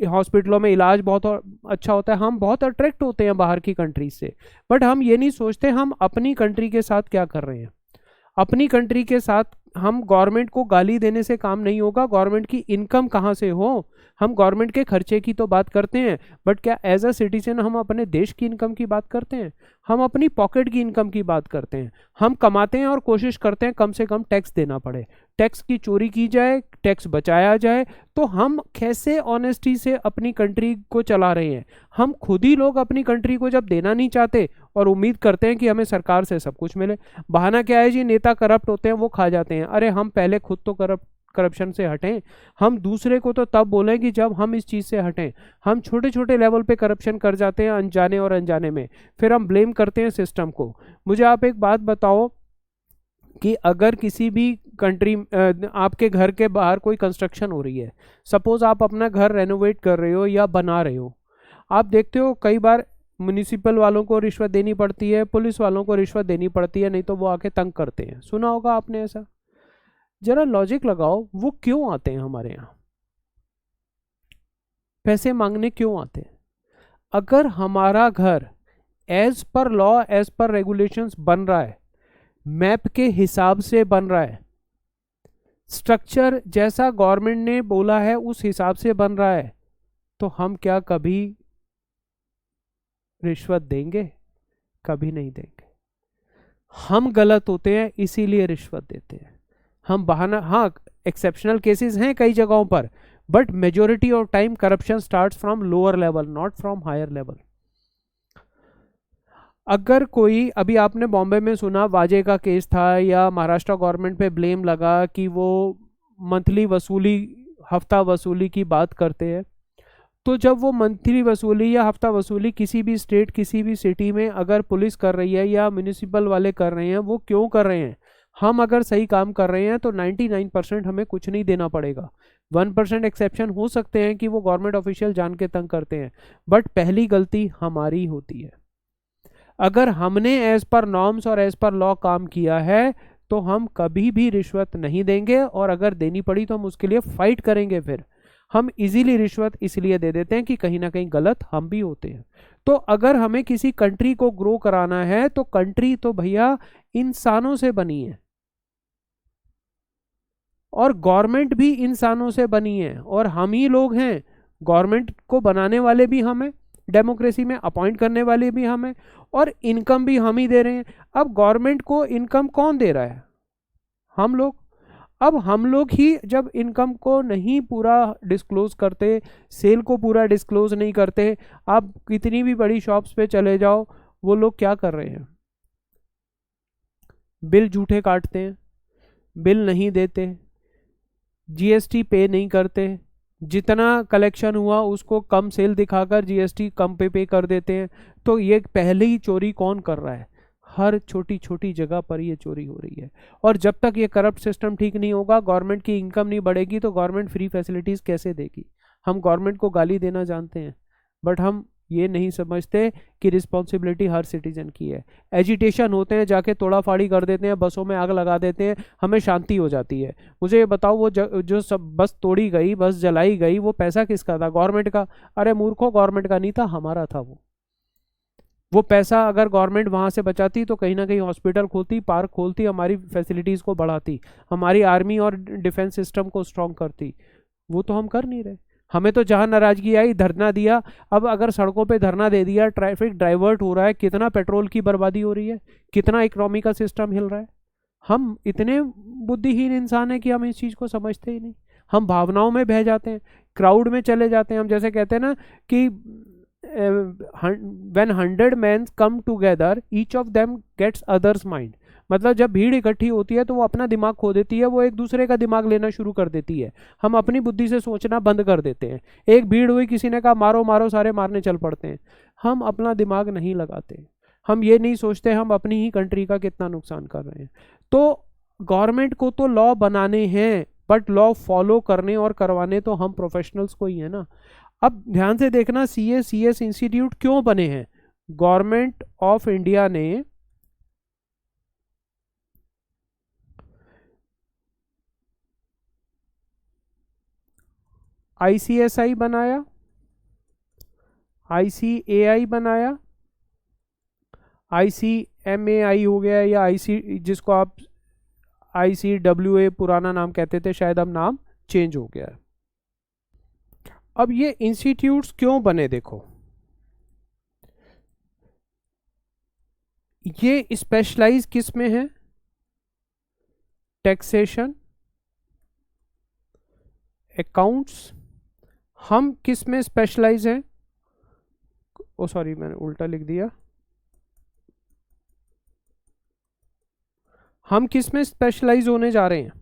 हॉस्पिटलों में इलाज बहुत अच्छा होता है, हम बहुत अट्रैक्ट होते हैं बाहर की कंट्रीज से। बट हम ये नहीं सोचते हम अपनी कंट्री के साथ क्या कर रहे हैं। अपनी कंट्री के साथ हम गवर्नमेंट को गाली देने से काम नहीं होगा, गवर्नमेंट की इनकम कहाँ से हो, हम गवर्नमेंट के खर्चे की तो बात करते हैं, बट क्या एज अ सिटीजन हम अपने देश की इनकम की बात करते हैं? हम अपनी पॉकेट की इनकम की बात करते हैं। हम कमाते हैं और कोशिश करते हैं कम से कम टैक्स देना पड़े, टैक्स की चोरी की जाए, टैक्स बचाया जाए। तो हम कैसे ऑनेस्टी से अपनी कंट्री को चला रहे हैं? हम खुद ही लोग अपनी कंट्री को जब देना नहीं चाहते और उम्मीद करते हैं कि हमें सरकार से सब कुछ मिले। बहाना क्या है जी, नेता करप्ट होते हैं वो खा जाते हैं। अरे हम पहले खुद तो करप्शन से हटें, हम दूसरे को तो तब बोलें कि जब हम इस चीज़ से हटें। हम छोटे छोटे लेवल पे करप्शन कर जाते हैं अनजाने और अनजाने में, फिर हम ब्लेम करते हैं सिस्टम को। मुझे आप एक बात बताओ कि अगर किसी भी कंट्री आपके घर के बाहर कोई कंस्ट्रक्शन हो रही है, सपोज आप अपना घर रेनोवेट कर रहे हो या बना रहे हो, आप देखते हो कई बार म्युनिसिपल वालों को रिश्वत देनी पड़ती है, पुलिस वालों को रिश्वत देनी पड़ती है, नहीं तो वो आके तंग करते हैं। सुना होगा आपने ऐसा। जरा लॉजिक लगाओ, वो क्यों आते हैं हमारे यहाँ? पैसे मांगने क्यों आते हैं? अगर हमारा घर as per law, as per regulations बन रहा है, मैप के हिसाब से बन रहा है, स्ट्रक्चर जैसा गवर्नमेंट ने बोला है उस हिसाब से बन रहा है, तो हम क्या कभी रिश्वत देंगे? कभी नहीं देंगे। हम गलत होते हैं इसीलिए रिश्वत देते हैं। हम बहाना, हाँ एक्सेप्शनल केसेस हैं कई जगहों पर, but majority of time corruption starts from lower level, not from higher level. अगर कोई, अभी आपने बॉम्बे में सुना वाजे का केस था, या महाराष्ट्र गवर्नमेंट पे ब्लेम लगा कि वो मंथली वसूली, हफ्ता वसूली की बात करते हैं। तो जब वो मंथली वसूली या हफ्ता वसूली किसी भी स्टेट, किसी भी सिटी में अगर पुलिस कर रही है या म्यूनिसिपल वाले कर रहे हैं, वो क्यों कर रहे हैं? हम अगर सही काम कर रहे हैं तो 99% हमें कुछ नहीं देना पड़ेगा। 1% एक्सेप्शन हो सकते हैं कि वो गवर्नमेंट ऑफिशियल जान के तंग करते हैं, बट पहली गलती हमारी होती है। अगर हमने एज पर नॉर्म्स और एज पर लॉ काम किया है तो हम कभी भी रिश्वत नहीं देंगे, और अगर देनी पड़ी तो हम उसके लिए फाइट करेंगे। फिर हम इजीली रिश्वत इसलिए दे देते हैं कि कहीं ना कहीं गलत हम भी होते हैं। तो अगर हमें किसी कंट्री को ग्रो कराना है तो कंट्री तो भैया इंसानों से बनी है, और गवर्नमेंट भी इंसानों से बनी है, और हम ही लोग हैं। गवर्नमेंट को बनाने वाले भी हम हैं, डेमोक्रेसी में अपॉइंट करने वाले भी हम हैं, और इनकम भी हम ही दे रहे हैं। अब गवर्नमेंट को इनकम कौन दे रहा है? हम लोग। अब हम लोग ही जब इनकम को नहीं पूरा डिस्क्लोज करते, सेल को पूरा डिस्क्लोज नहीं करते, आप कितनी भी बड़ी शॉप्स पे चले जाओ, वो लोग क्या कर रहे हैं? बिल झूठे काटते हैं, बिल नहीं देते, जीएसटी पे नहीं करते, जितना कलेक्शन हुआ उसको कम सेल दिखाकर जीएसटी कम पे कर देते हैं। तो ये पहले ही चोरी कौन कर रहा है? हर छोटी छोटी जगह पर ये चोरी हो रही है। और जब तक ये करप्ट सिस्टम ठीक नहीं होगा, गवर्नमेंट की इनकम नहीं बढ़ेगी, तो गवर्नमेंट फ्री फैसिलिटीज़ कैसे देगी? हम गवर्नमेंट को गाली देना जानते हैं, बट हम ये नहीं समझते कि रिस्पॉन्सिबिलिटी हर सिटीजन की है। एजिटेशन होते हैं, जाके तोड़ा फाड़ी कर देते हैं, बसों में आग लगा देते हैं, हमें शांति हो जाती है। मुझे ये बताओ, वो जो सब बस तोड़ी गई, बस जलाई गई, वो पैसा किसका था? गवर्नमेंट का। अरे मूर्खों, गवर्नमेंट का नहीं था, हमारा था वो पैसा अगर गवर्नमेंट वहाँ से बचाती तो कहीं ना कहीं हॉस्पिटल खोलती, पार्क खोलती, हमारी फैसिलिटीज़ को बढ़ाती, हमारी आर्मी और डिफेंस सिस्टम को स्ट्रॉन्ग करती। वो तो हम कर नहीं रहे। हमें तो जहाँ नाराजगी आई, धरना दिया। अब अगर सड़कों पे धरना दे दिया, ट्रैफिक डाइवर्ट हो रहा है, कितना पेट्रोल की बर्बादी हो रही है, कितना इकोनॉमी का सिस्टम हिल रहा है। हम इतने बुद्धिहीन इंसान हैं कि हम इस चीज़ को समझते ही नहीं। हम भावनाओं में बह जाते हैं, क्राउड में चले जाते हैं। हम जैसे कहते हैं ना कि when 100 men come together, each of them gets others mind। मतलब जब भीड़ इकट्ठी होती है तो वो अपना दिमाग खो देती है, वो एक दूसरे का दिमाग लेना शुरू कर देती है। हम अपनी बुद्धि से सोचना बंद कर देते हैं। एक भीड़ हुई, किसी ने कहा मारो मारो, सारे मारने चल पड़ते हैं। हम अपना दिमाग नहीं लगाते, हम ये नहीं सोचते हम अपनी ही कंट्री का कितना नुकसान कर रहे हैं। तो गवर्नमेंट को तो लॉ बनाने हैं, बट लॉ फॉलो करने और करवाने तो हम प्रोफेशनल्स को ही है ना। अब ध्यान से देखना, सीएस इंस्टीट्यूट क्यों बने हैं? गवर्नमेंट ऑफ इंडिया ने आईसीएसआई बनाया, आईसीएआई बनाया, आईसीएमएआई हो गया, या आईसी जिसको आप आईसीडब्ल्यूए पुराना नाम कहते थे, शायद अब नाम चेंज हो गया है। अब ये इंस्टीट्यूट्स क्यों बने? देखो, ये स्पेशलाइज किस में है? Taxation, accounts. हम किस में स्पेशलाइज हैं? ओ सॉरी, मैंने उल्टा लिख दिया। हम किस में स्पेशलाइज होने जा रहे हैं?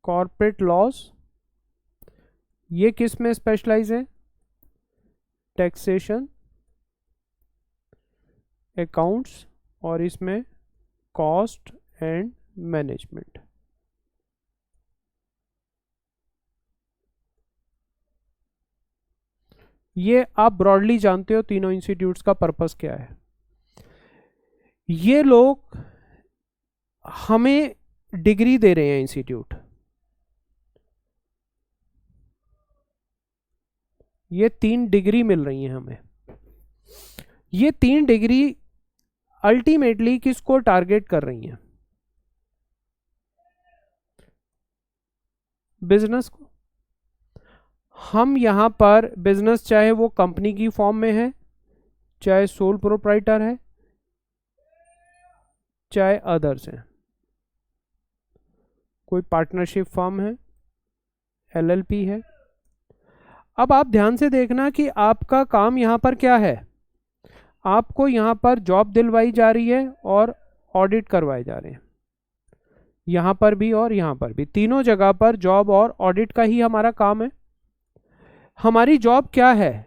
Corporate laws. ये किस में स्पेशलाइज है? टैक्सेशन, अकाउंट्स, और इसमें कॉस्ट एंड मैनेजमेंट। ये आप ब्रॉडली जानते हो तीनों इंस्टीट्यूट्स का पर्पस क्या है। ये लोग हमें डिग्री दे रहे हैं, इंस्टीट्यूट। ये 3 डिग्री मिल रही हैं हमें। ये 3 डिग्री अल्टीमेटली किसको टारगेट कर रही हैं? बिजनेस को। हम यहां पर बिजनेस, चाहे वो कंपनी की फॉर्म में है, चाहे सोल प्रोप्राइटर है, चाहे अदर्स हैं, कोई पार्टनरशिप फर्म है, एलएलपी है। अब आप ध्यान से देखना कि आपका काम यहां पर क्या है। आपको यहां पर जॉब दिलवाई जा रही है और ऑडिट करवाए जा रहे हैं, यहां पर भी और यहां पर भी। तीनों जगह पर जॉब और ऑडिट का ही हमारा काम है। हमारी जॉब क्या है?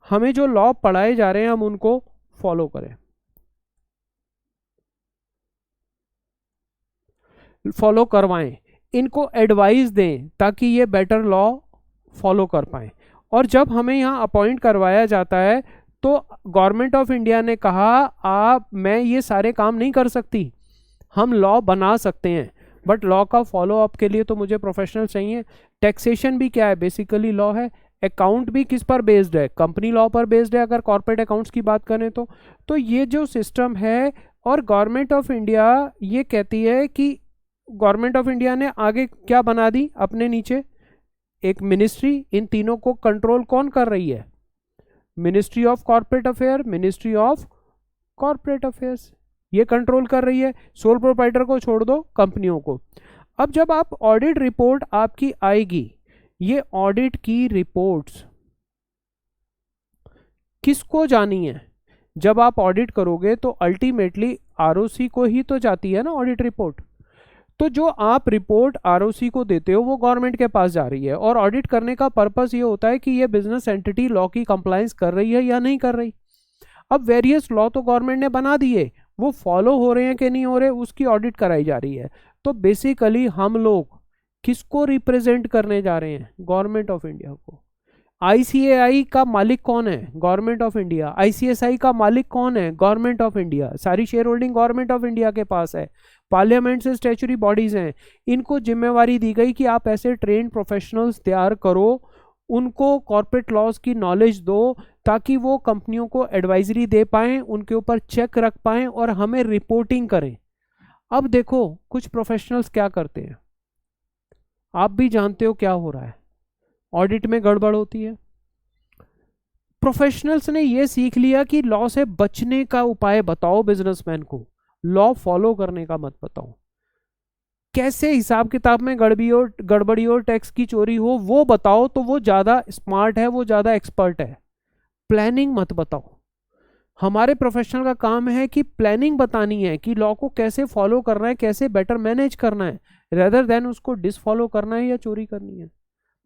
हमें जो लॉ पढ़ाए जा रहे हैं हम उनको फॉलो करें, फॉलो करवाएं, इनको एडवाइस दें ताकि ये बेटर लॉ फॉलो कर पाएं। और जब हमें यहाँ अपॉइंट करवाया जाता है तो गवर्नमेंट ऑफ इंडिया ने कहा मैं ये सारे काम नहीं कर सकती, हम लॉ बना सकते हैं, बट लॉ का फॉलो अप के लिए तो मुझे प्रोफेशनल चाहिए। टैक्सेशन भी क्या है, बेसिकली लॉ है। अकाउंट भी किस पर बेस्ड है, कंपनी लॉ पर बेस्ड है, अगर कॉर्पोरेट अकाउंट्स की बात करें तो ये जो सिस्टम है, और गवर्नमेंट ऑफ इंडिया ये कहती है कि गवर्नमेंट ऑफ इंडिया ने आगे क्या बना दी अपने नीचे, एक मिनिस्ट्री। इन तीनों को कंट्रोल कौन कर रही है, ministry of corporate affair, ministry of corporate affairs, ये कंट्रोल कर रही है। सोल प्रोप्राइटर को छोड़ दो, कंपनियों को। अब जब आप ऑडिट रिपोर्ट आपकी आएगी, ये ऑडिट की रिपोर्ट्स किसको जानी है, जब आप ऑडिट करोगे तो अल्टीमेटली आरओसी को ही तो जाती है ना ऑडिट रिपोर्ट। तो जो आप रिपोर्ट आरओसी को देते हो वो गवर्नमेंट के पास जा रही है, और ऑडिट करने का पर्पस ये होता है कि ये बिजनेस एंटिटी लॉ की कंप्लायंस कर रही है या नहीं कर रही। अब वेरियस लॉ तो गवर्नमेंट ने बना दिए, वो फॉलो हो रहे हैं कि नहीं हो रहे, उसकी ऑडिट कराई जा रही है। तो बेसिकली हम लोग किसको रिप्रेजेंट करने जा रहे हैं, गवर्नमेंट ऑफ इंडिया को। आईसीएआई का मालिक कौन है, गवर्नमेंट ऑफ इंडिया। आईसीएसआई का मालिक कौन है, गवर्नमेंट ऑफ इंडिया। सारी share holding government of India के पास है। पार्लियामेंट से स्टैच्यूटरी बॉडीज हैं, इनको जिम्मेवारी दी गई कि आप ऐसे ट्रेन प्रोफेशनल्स तैयार करो, उनको कॉर्पोरेट लॉज की नॉलेज दो, ताकि वो कंपनियों को एडवाइजरी दे पाएं, उनके ऊपर चेक रख पाएं और हमें रिपोर्टिंग करें। अब देखो कुछ प्रोफेशनल्स क्या करते हैं, आप भी जानते हो क्या हो रहा है, ऑडिट में गड़बड़ होती है। प्रोफेशनल्स ने ये सीख लिया कि लॉ से बचने का उपाय बताओ बिजनेसमैन को, लॉ फॉलो करने का मत बताओ। कैसे हिसाब किताब में गड़बड़ी और टैक्स की चोरी हो वो बताओ, तो वो ज़्यादा स्मार्ट है, वो ज़्यादा एक्सपर्ट है। प्लानिंग मत बताओ। हमारे प्रोफेशनल का काम है कि प्लानिंग बतानी है कि लॉ को कैसे फॉलो करना है, कैसे बेटर मैनेज करना है, रेदर देन उसको डिसफॉलो करना है या चोरी करनी है।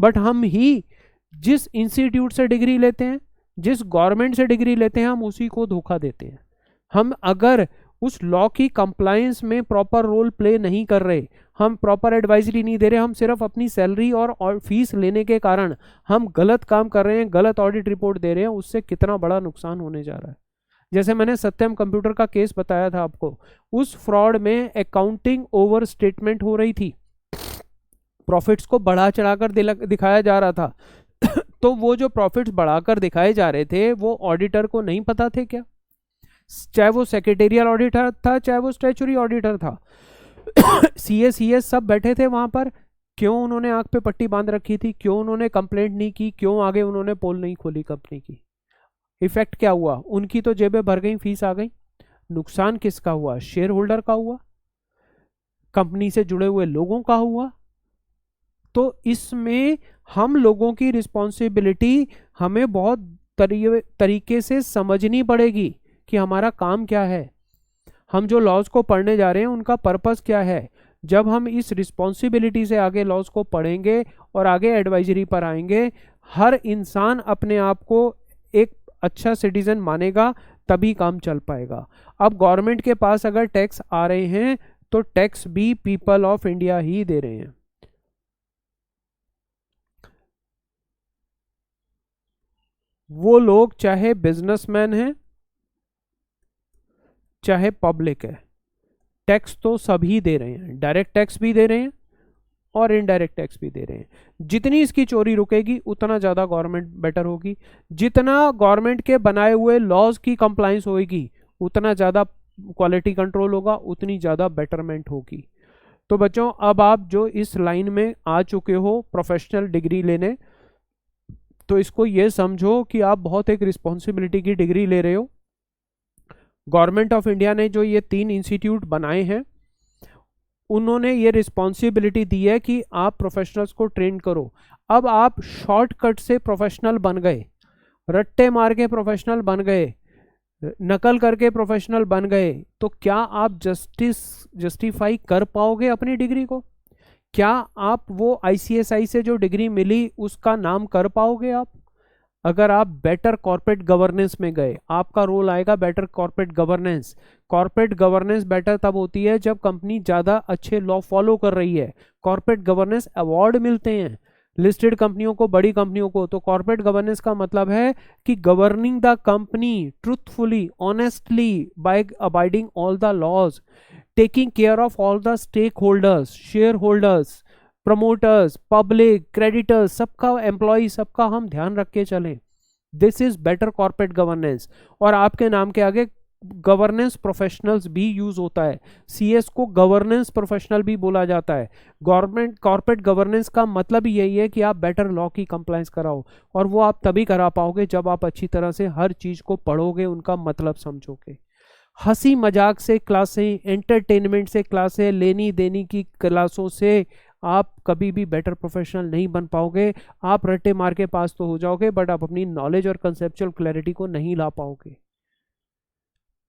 बट हम ही जिस इंस्टीट्यूट से डिग्री लेते हैं, जिस गवर्नमेंट से डिग्री लेते हैं, हम उसी को धोखा देते हैं। हम अगर उस लॉ की कंप्लायंस में प्रॉपर रोल प्ले नहीं कर रहे, हम प्रॉपर एडवाइजरी नहीं दे रहे, हम सिर्फ अपनी सैलरी और फीस लेने के कारण हम गलत काम कर रहे हैं, गलत ऑडिट रिपोर्ट दे रहे हैं, उससे कितना बड़ा नुकसान होने जा रहा है। जैसे मैंने सत्यम कंप्यूटर का केस बताया था आपको, उस फ्रॉड में अकाउंटिंग ओवर स्टेटमेंट हो रही थी, प्रॉफिट्स को बढ़ा चढ़ाकर दिखाया जा रहा था। तो वो जो प्रॉफिट्स बढ़ाकर दिखाए जा रहे थे वो ऑडिटर को नहीं पता थे क्या, चाहे वो सेक्रेटेरियल ऑडिटर था, चाहे वो स्टैच्यूटरी ऑडिटर था, सीएस सब बैठे थे वहां पर। क्यों उन्होंने आंख पे पट्टी बांध रखी थी, क्यों उन्होंने कंप्लेंट नहीं की, क्यों आगे उन्होंने पोल नहीं खोली कंपनी की। इफेक्ट क्या हुआ, उनकी तो जेबें भर गई, फीस आ गई। नुकसान किसका हुआ, शेयर होल्डर का हुआ, कंपनी से जुड़े हुए लोगों का हुआ। तो इसमें हम लोगों की रिस्पॉन्सिबिलिटी हमें बहुत तरीके से समझनी पड़ेगी कि हमारा काम क्या है, हम जो लॉज को पढ़ने जा रहे हैं उनका पर्पस क्या है। जब हम इस रिस्पॉन्सिबिलिटी से आगे लॉज को पढ़ेंगे और आगे एडवाइजरी पर आएंगे, हर इंसान अपने आप को एक अच्छा सिटीजन मानेगा, तभी काम चल पाएगा। अब गवर्नमेंट के पास अगर टैक्स आ रहे हैं तो टैक्स भी पीपल ऑफ इंडिया ही दे रहे हैं। वो लोग चाहे बिजनेसमैन हैं चाहे पब्लिक है, टैक्स तो सभी दे रहे हैं, डायरेक्ट टैक्स भी दे रहे हैं और इनडायरेक्ट टैक्स भी दे रहे हैं। जितनी इसकी चोरी रुकेगी उतना ज़्यादा गवर्नमेंट बेटर होगी, जितना गवर्नमेंट के बनाए हुए लॉज की कंप्लायंस होगी उतना ज़्यादा क्वालिटी कंट्रोल होगा, उतनी ज़्यादा बेटरमेंट होगी। तो बच्चों, अब आप जो इस लाइन में आ चुके हो प्रोफेशनल डिग्री लेने, तो इसको ये समझो कि आप बहुत एक रिस्पॉन्सिबिलिटी की डिग्री ले रहे हो। गवर्नमेंट ऑफ इंडिया ने जो ये 3 इंस्टीट्यूट बनाए हैं, उन्होंने ये रिस्पॉन्सिबिलिटी दी है कि आप प्रोफेशनल्स को ट्रेन करो। अब आप शॉर्टकट से प्रोफेशनल बन गए, रट्टे मार के प्रोफेशनल बन गए, नकल करके प्रोफेशनल बन गए, तो क्या आप जस्टिफाई कर पाओगे अपनी डिग्री को? क्या आप वो आईसीएसआई से जो डिग्री मिली उसका नाम कर पाओगे आप? अगर आप बेटर कॉर्पोरेट गवर्नेंस में गए, आपका रोल आएगा better corporate governance. Corporate governance better तब होती है जब कंपनी ज़्यादा अच्छे लॉ फॉलो कर रही है, कॉर्पोरेट गवर्नेंस अवार्ड मिलते हैं। लिस्टेड कंपनियों को, बड़ी कंपनियों को। तो कॉर्पोरेट गवर्नेंस का मतलब है कि governing the company truthfully, honestly, by abiding all the laws, taking care of all the stakeholders, shareholders, promoters, public, creditors, सबका, एम्प्लॉय, सबका हम ध्यान रख के चलें। This is better corporate governance. और आपके नाम के आगे गवर्नेंस प्रोफेशनल्स भी यूज होता है। सीएस को गवर्नेंस प्रोफेशनल भी बोला जाता है। गवर्नमेंट कॉर्पोरेट गवर्नेंस का मतलब यही है कि आप बेटर लॉ की कंप्लायंस कराओ, और वो आप तभी करा पाओगे जब आप अच्छी तरह से हर चीज को पढ़ोगे, उनका मतलब समझोगे। हंसी मजाक से क्लासें, एंटरटेनमेंट से क्लासें, लेनी देनी की क्लासों से आप कभी भी बेटर प्रोफेशनल नहीं बन पाओगे। आप रट्टे मार के पास तो हो जाओगे, बट आप अपनी नॉलेज और कंसेप्चुअल क्लैरिटी को नहीं ला पाओगे।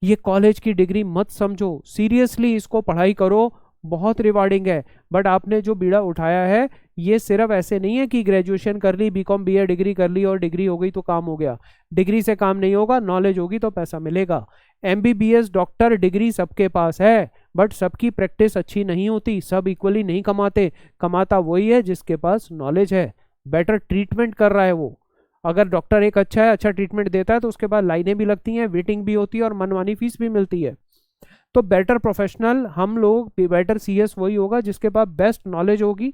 ये कॉलेज की डिग्री मत समझो, सीरियसली इसको पढ़ाई करो, बहुत रिवार्डिंग है। बट आपने जो बीड़ा उठाया है, ये सिर्फ ऐसे नहीं है कि ग्रेजुएशन कर ली, बीकॉम बीए डिग्री कर ली और डिग्री हो गई तो काम हो गया। डिग्री से काम नहीं होगा, नॉलेज होगी तो पैसा मिलेगा। एमबीबीएस, डॉक्टर, डिग्री सबके पास है, बट सबकी प्रैक्टिस अच्छी नहीं होती, सब इक्वली नहीं कमाते। कमाता वही है जिसके पास नॉलेज है, बेटर ट्रीटमेंट कर रहा है वो। अगर डॉक्टर एक अच्छा है, अच्छा ट्रीटमेंट देता है, तो उसके बाद लाइनें भी लगती हैं, वेटिंग भी होती है और मनमानी फीस भी मिलती है। तो बेटर प्रोफेशनल हम लोग, बेटर सीएस वही होगा जिसके पास बेस्ट नॉलेज होगी,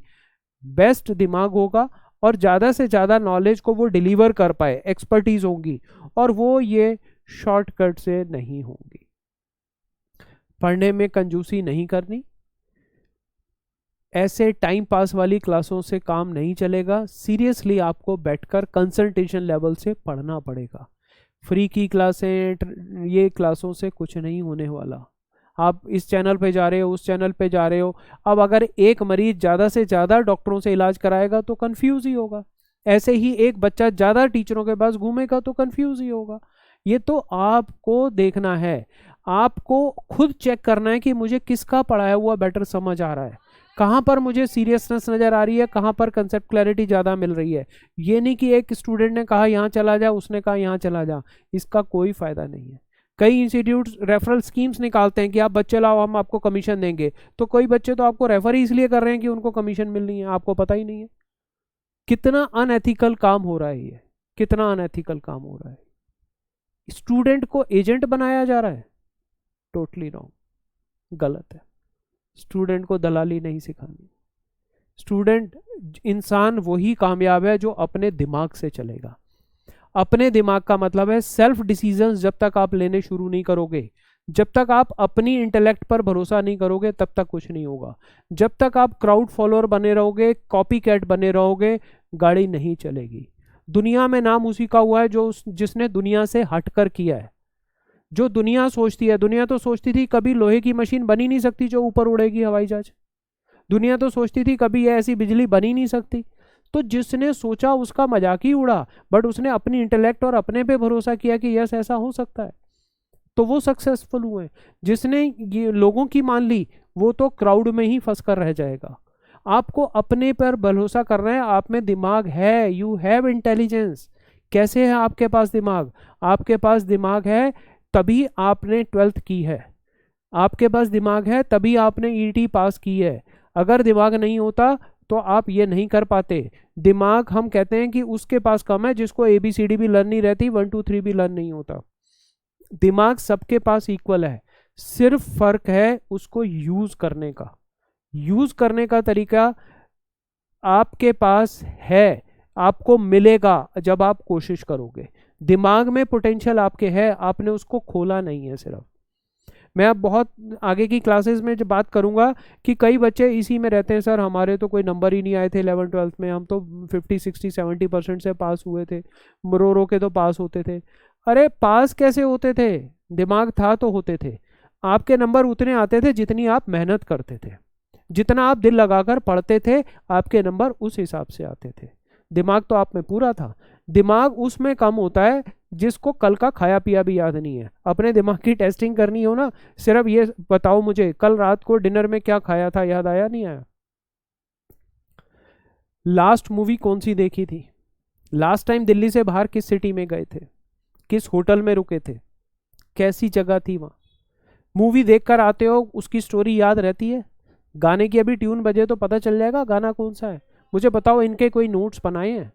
बेस्ट दिमाग होगा, और ज़्यादा से ज़्यादा नॉलेज को वो डिलीवर कर पाए, एक्सपर्टीज होगी, और वो ये शॉर्टकट से नहीं होंगी। पढ़ने में कंजूसी नहीं करनी, ऐसे टाइम पास वाली क्लासों से काम नहीं चलेगा। सीरियसली आपको बैठकर कंसंट्रेशन लेवल से पढ़ना पड़ेगा। फ्री की क्लासें, ये क्लासों से कुछ नहीं होने वाला। आप इस चैनल पे जा रहे हो, उस चैनल पे जा रहे हो। अब अगर एक मरीज ज़्यादा से ज़्यादा डॉक्टरों से इलाज कराएगा तो कंफ्यूज ही होगा। ऐसे ही एक बच्चा ज़्यादा टीचरों के पास घूमेगा तो कंफ्यूज ही होगा। ये तो आपको देखना है, आपको खुद चेक करना है कि मुझे किसका पढ़ाया हुआ बेटर समझ आ रहा है, कहाँ पर मुझे सीरियसनेस नज़र आ रही है, कहाँ पर कंसेप्ट क्लैरिटी ज़्यादा मिल रही है। ये नहीं कि एक स्टूडेंट ने कहा यहाँ चला जा, उसने कहा यहाँ चला जा, इसका कोई फ़ायदा नहीं है। कई इंस्टीट्यूट्स रेफरल स्कीम्स निकालते हैं कि आप बच्चे लाओ, हम आपको कमीशन देंगे। तो कोई बच्चे तो आपको रेफर ही इसलिए कर रहे हैं कि उनको कमीशन मिलनी है, आपको पता ही नहीं है। कितना अनएथिकल काम हो रहा है ये, कितना अनएथिकल काम हो रहा है। स्टूडेंट को एजेंट बनाया जा रहा है, टोटली रॉन्ग, गलत है। स्टूडेंट को दलाली नहीं सिखानी। स्टूडेंट, इंसान वही कामयाब है जो अपने दिमाग से चलेगा। अपने दिमाग का मतलब है सेल्फ डिसीजंस। जब तक आप लेने शुरू नहीं करोगे, जब तक आप अपनी इंटेलेक्ट पर भरोसा नहीं करोगे, तब तक कुछ नहीं होगा। जब तक आप क्राउड फॉलोअर बने रहोगे, कॉपी कैट बने रहोगे, गाड़ी नहीं चलेगी। दुनिया में नाम उसी का हुआ है जो जिसने दुनिया से हटकर किया है। जो दुनिया सोचती है, दुनिया तो सोचती थी कभी लोहे की मशीन बन ही नहीं सकती जो ऊपर उड़ेगी, हवाई जहाज। दुनिया तो सोचती थी कभी ये ऐसी बिजली बन ही नहीं सकती। तो जिसने सोचा उसका मजाक ही उड़ा, बट उसने अपनी इंटेलेक्ट और अपने पे भरोसा किया कि यस ऐसा हो सकता है, तो वो सक्सेसफुल हुए। जिसने ये लोगों की मान ली, वो तो क्राउड में ही फंस कर रह जाएगा। आपको अपने पर भरोसा करना है। आप में दिमाग है, यू हैव इंटेलिजेंस। कैसे है आपके पास दिमाग? आपके पास दिमाग है तभी आपने 12th की है, आपके पास दिमाग है तभी आपने ईटी पास की है। अगर दिमाग नहीं होता तो आप ये नहीं कर पाते। दिमाग हम कहते हैं कि उसके पास कम है जिसको ABCD भी लर्न नहीं रहती, 1 2 3 भी लर्न नहीं होता। दिमाग सबके पास इक्वल है, सिर्फ फर्क है उसको यूज करने का। यूज करने का तरीका आपके पास है, आपको मिलेगा जब आप कोशिश करोगे। दिमाग में पोटेंशियल आपके है, आपने उसको खोला नहीं है सिर्फ। मैं अब बहुत आगे की क्लासेस में जब बात करूंगा कि कई बच्चे इसी में रहते हैं, सर हमारे तो कोई नंबर ही नहीं आए थे 11 12th में, हम तो 50 60 70% से पास हुए थे, रो रो के तो पास होते थे। अरे पास कैसे होते थे? दिमाग था तो होते थे। आपके नंबर उतने आते थे जितनी आप मेहनत करते थे, जितना आप दिल लगाकर पढ़ते थे, आपके नंबर उस हिसाब से आते थे। दिमाग तो आप में पूरा था। दिमाग उसमें कम होता है जिसको कल का खाया पिया भी याद नहीं है। अपने दिमाग की टेस्टिंग करनी हो ना, सिर्फ ये बताओ मुझे कल रात को डिनर में क्या खाया था, याद आया नहीं आया? लास्ट मूवी कौन सी देखी थी? लास्ट टाइम दिल्ली से बाहर किस सिटी में गए थे? किस होटल में रुके थे? कैसी जगह थी वहाँ? मूवी देखकर आते हो, उसकी स्टोरी याद रहती है? गाने की अभी ट्यून बजे तो पता चल जाएगा गाना कौन सा है। मुझे बताओ इनके कोई नोट्स बनाए हैं?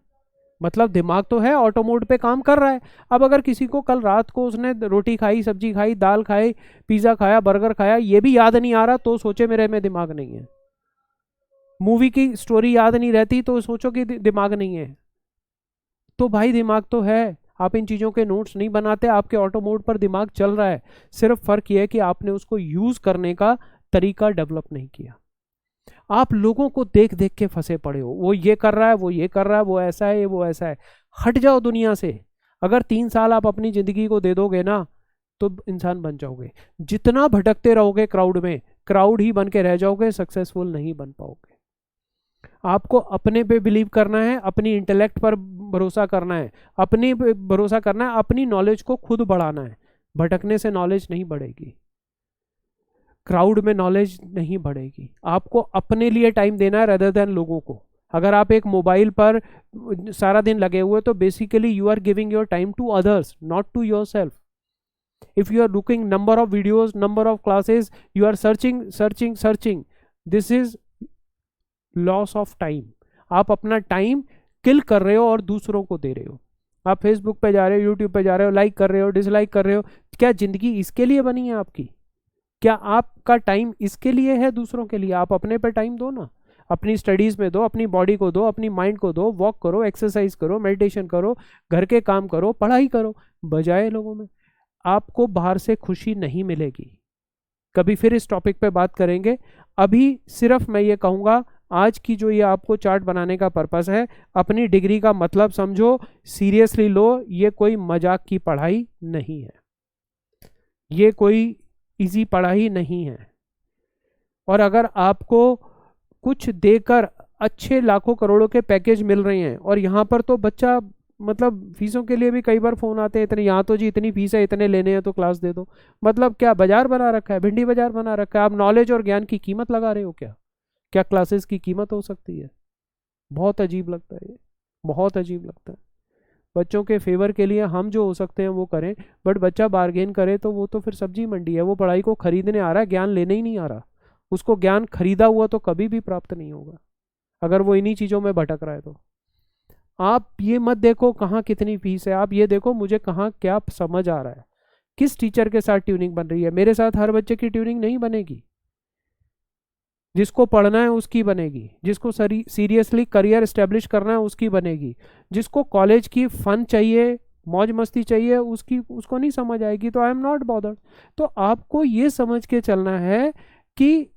मतलब दिमाग तो है, ऑटो मोड पे काम कर रहा है। अब अगर किसी को कल रात को उसने रोटी खाई, सब्जी खाई, दाल खाई, पिज्ज़ा खाया, बर्गर खाया, ये भी याद नहीं आ रहा तो सोचे मेरे में दिमाग नहीं है। मूवी की स्टोरी याद नहीं रहती तो सोचो कि दिमाग नहीं है। तो भाई दिमाग तो है, आप इन चीज़ों के नोट्स नहीं बनाते, आपके ऑटो मोड पर दिमाग चल रहा है। सिर्फ फर्क यह है कि आपने उसको यूज करने का तरीका डेवलप नहीं किया। आप लोगों को देख देख के फंसे पड़े हो, वो ये कर रहा है, वो ये कर रहा है, वो ऐसा है, वो ऐसा है। हट जाओ दुनिया से। अगर 3 साल आप अपनी जिंदगी को दे दोगे ना तो इंसान बन जाओगे। जितना भटकते रहोगे क्राउड में, क्राउड ही बन के रह जाओगे, सक्सेसफुल नहीं बन पाओगे। आपको अपने पे बिलीव करना है, अपनी इंटेलेक्ट पर भरोसा करना है, अपनी पे भरोसा करना है, अपनी नॉलेज को खुद बढ़ाना है। भटकने से नॉलेज नहीं बढ़ेगी, क्राउड में नॉलेज नहीं बढ़ेगी। आपको अपने लिए टाइम देना है रेदर देन लोगों को। अगर आप एक मोबाइल पर सारा दिन लगे हुए तो basically you are giving your time to others, not to yourself. If you are looking number of videos, number of classes, you are searching searching searching, this is loss of time. आप अपना time किल कर रहे हो और दूसरों को दे रहे हो। आप फेसबुक पे जा रहे हो, यूट्यूब पे जा रहे हो, लाइक कर रहे हो, डिसलाइक कर रहे हो। क्या जिंदगी इसके लिए बनी है आपकी? क्या आपका टाइम इसके लिए है दूसरों के लिए? आप अपने पे टाइम दो ना, अपनी स्टडीज में दो, अपनी बॉडी को दो, अपनी माइंड को दो, वॉक करो, एक्सरसाइज करो, मेडिटेशन करो, घर के काम करो, पढ़ाई करो, बजाय लोगों में। आपको बाहर से खुशी नहीं मिलेगी। कभी फिर इस टॉपिक पे बात करेंगे। अभी सिर्फ मैं ये कहूँगा, आज की जो ये आपको चार्ट बनाने का पर्पस है, अपनी डिग्री का मतलब समझो, सीरियसली लो। ये कोई मजाक की पढ़ाई नहीं है, ये कोई इजी पढ़ाई नहीं है। और अगर आपको कुछ देकर अच्छे लाखों करोड़ों के पैकेज मिल रहे हैं, और यहाँ पर तो बच्चा मतलब फीसों के लिए भी कई बार फोन आते हैं, इतने यहाँ तो जी इतनी फीस है, इतने लेने हैं तो क्लास दे दो। मतलब क्या बाजार बना रखा है, भिंडी बाजार बना रखा है? आप नॉलेज और ज्ञान की कीमत लगा रहे हो क्या? क्या क्लासेस की कीमत हो सकती है? बहुत अजीब लगता है ये, बहुत अजीब लगता है। बच्चों के फेवर के लिए हम जो हो सकते हैं वो करें, बट बच्चा बार्गेन करे तो वो तो फिर सब्जी मंडी है। वो पढ़ाई को खरीदने आ रहा है, ज्ञान लेने ही नहीं आ रहा। उसको ज्ञान खरीदा हुआ तो कभी भी प्राप्त नहीं होगा अगर वो इन्हीं चीज़ों में भटक रहा है तो। आप ये मत देखो कहाँ कितनी फीस है, आप ये देखो मुझे कहाँ क्या समझ आ रहा है, किस टीचर के साथ ट्यूनिंग बन रही है। मेरे साथ हर बच्चे की ट्यूनिंग नहीं बनेगी। जिसको पढ़ना है उसकी बनेगी, जिसको सीरियसली करियर एस्टेब्लिश करना है उसकी बनेगी, जिसको कॉलेज की फन चाहिए, मौज मस्ती चाहिए, उसको नहीं समझ आएगी तो आई एम नॉट बॉदर्ड। तो आपको ये समझ के चलना है कि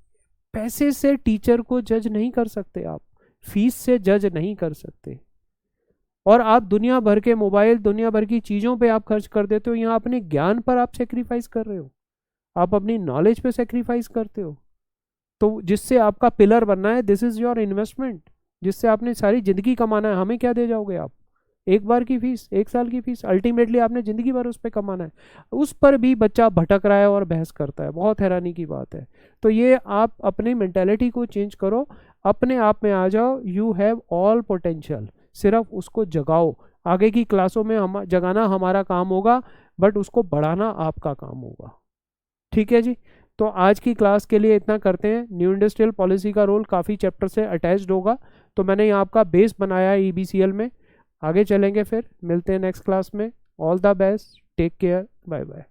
पैसे से टीचर को जज नहीं कर सकते, आप फीस से जज नहीं कर सकते। और आप दुनिया भर के मोबाइल, दुनिया भर की चीज़ों पे आप खर्च कर देते हो, यहाँ अपने ज्ञान पर आप सेक्रीफाइस कर रहे हो, आप अपनी नॉलेज पे सेक्रीफाइस करते हो। तो जिससे आपका पिलर बनना है, दिस इज योर इन्वेस्टमेंट, जिससे आपने सारी जिंदगी कमाना है। हमें क्या दे जाओगे आप? एक बार की फीस, एक साल की फीस, अल्टीमेटली आपने जिंदगी भर उस पर कमाना है। उस पर भी बच्चा भटक रहा है और बहस करता है, बहुत हैरानी की बात है। तो ये आप अपनी मेंटेलिटी को चेंज करो, अपने आप में आ जाओ। यू हैव ऑल पोटेंशियल, सिर्फ उसको जगाओ। आगे की क्लासों में हम जगाना हमारा काम होगा, बट उसको बढ़ाना आपका काम होगा। ठीक है जी। तो आज की क्लास के लिए इतना करते हैं। न्यू इंडस्ट्रियल पॉलिसी का रोल काफ़ी चैप्टर से अटैच्ड होगा, तो मैंने यहाँ आपका बेस बनाया है EBCL में। आगे चलेंगे, फिर मिलते हैं नेक्स्ट क्लास में। All the best, take care, bye bye.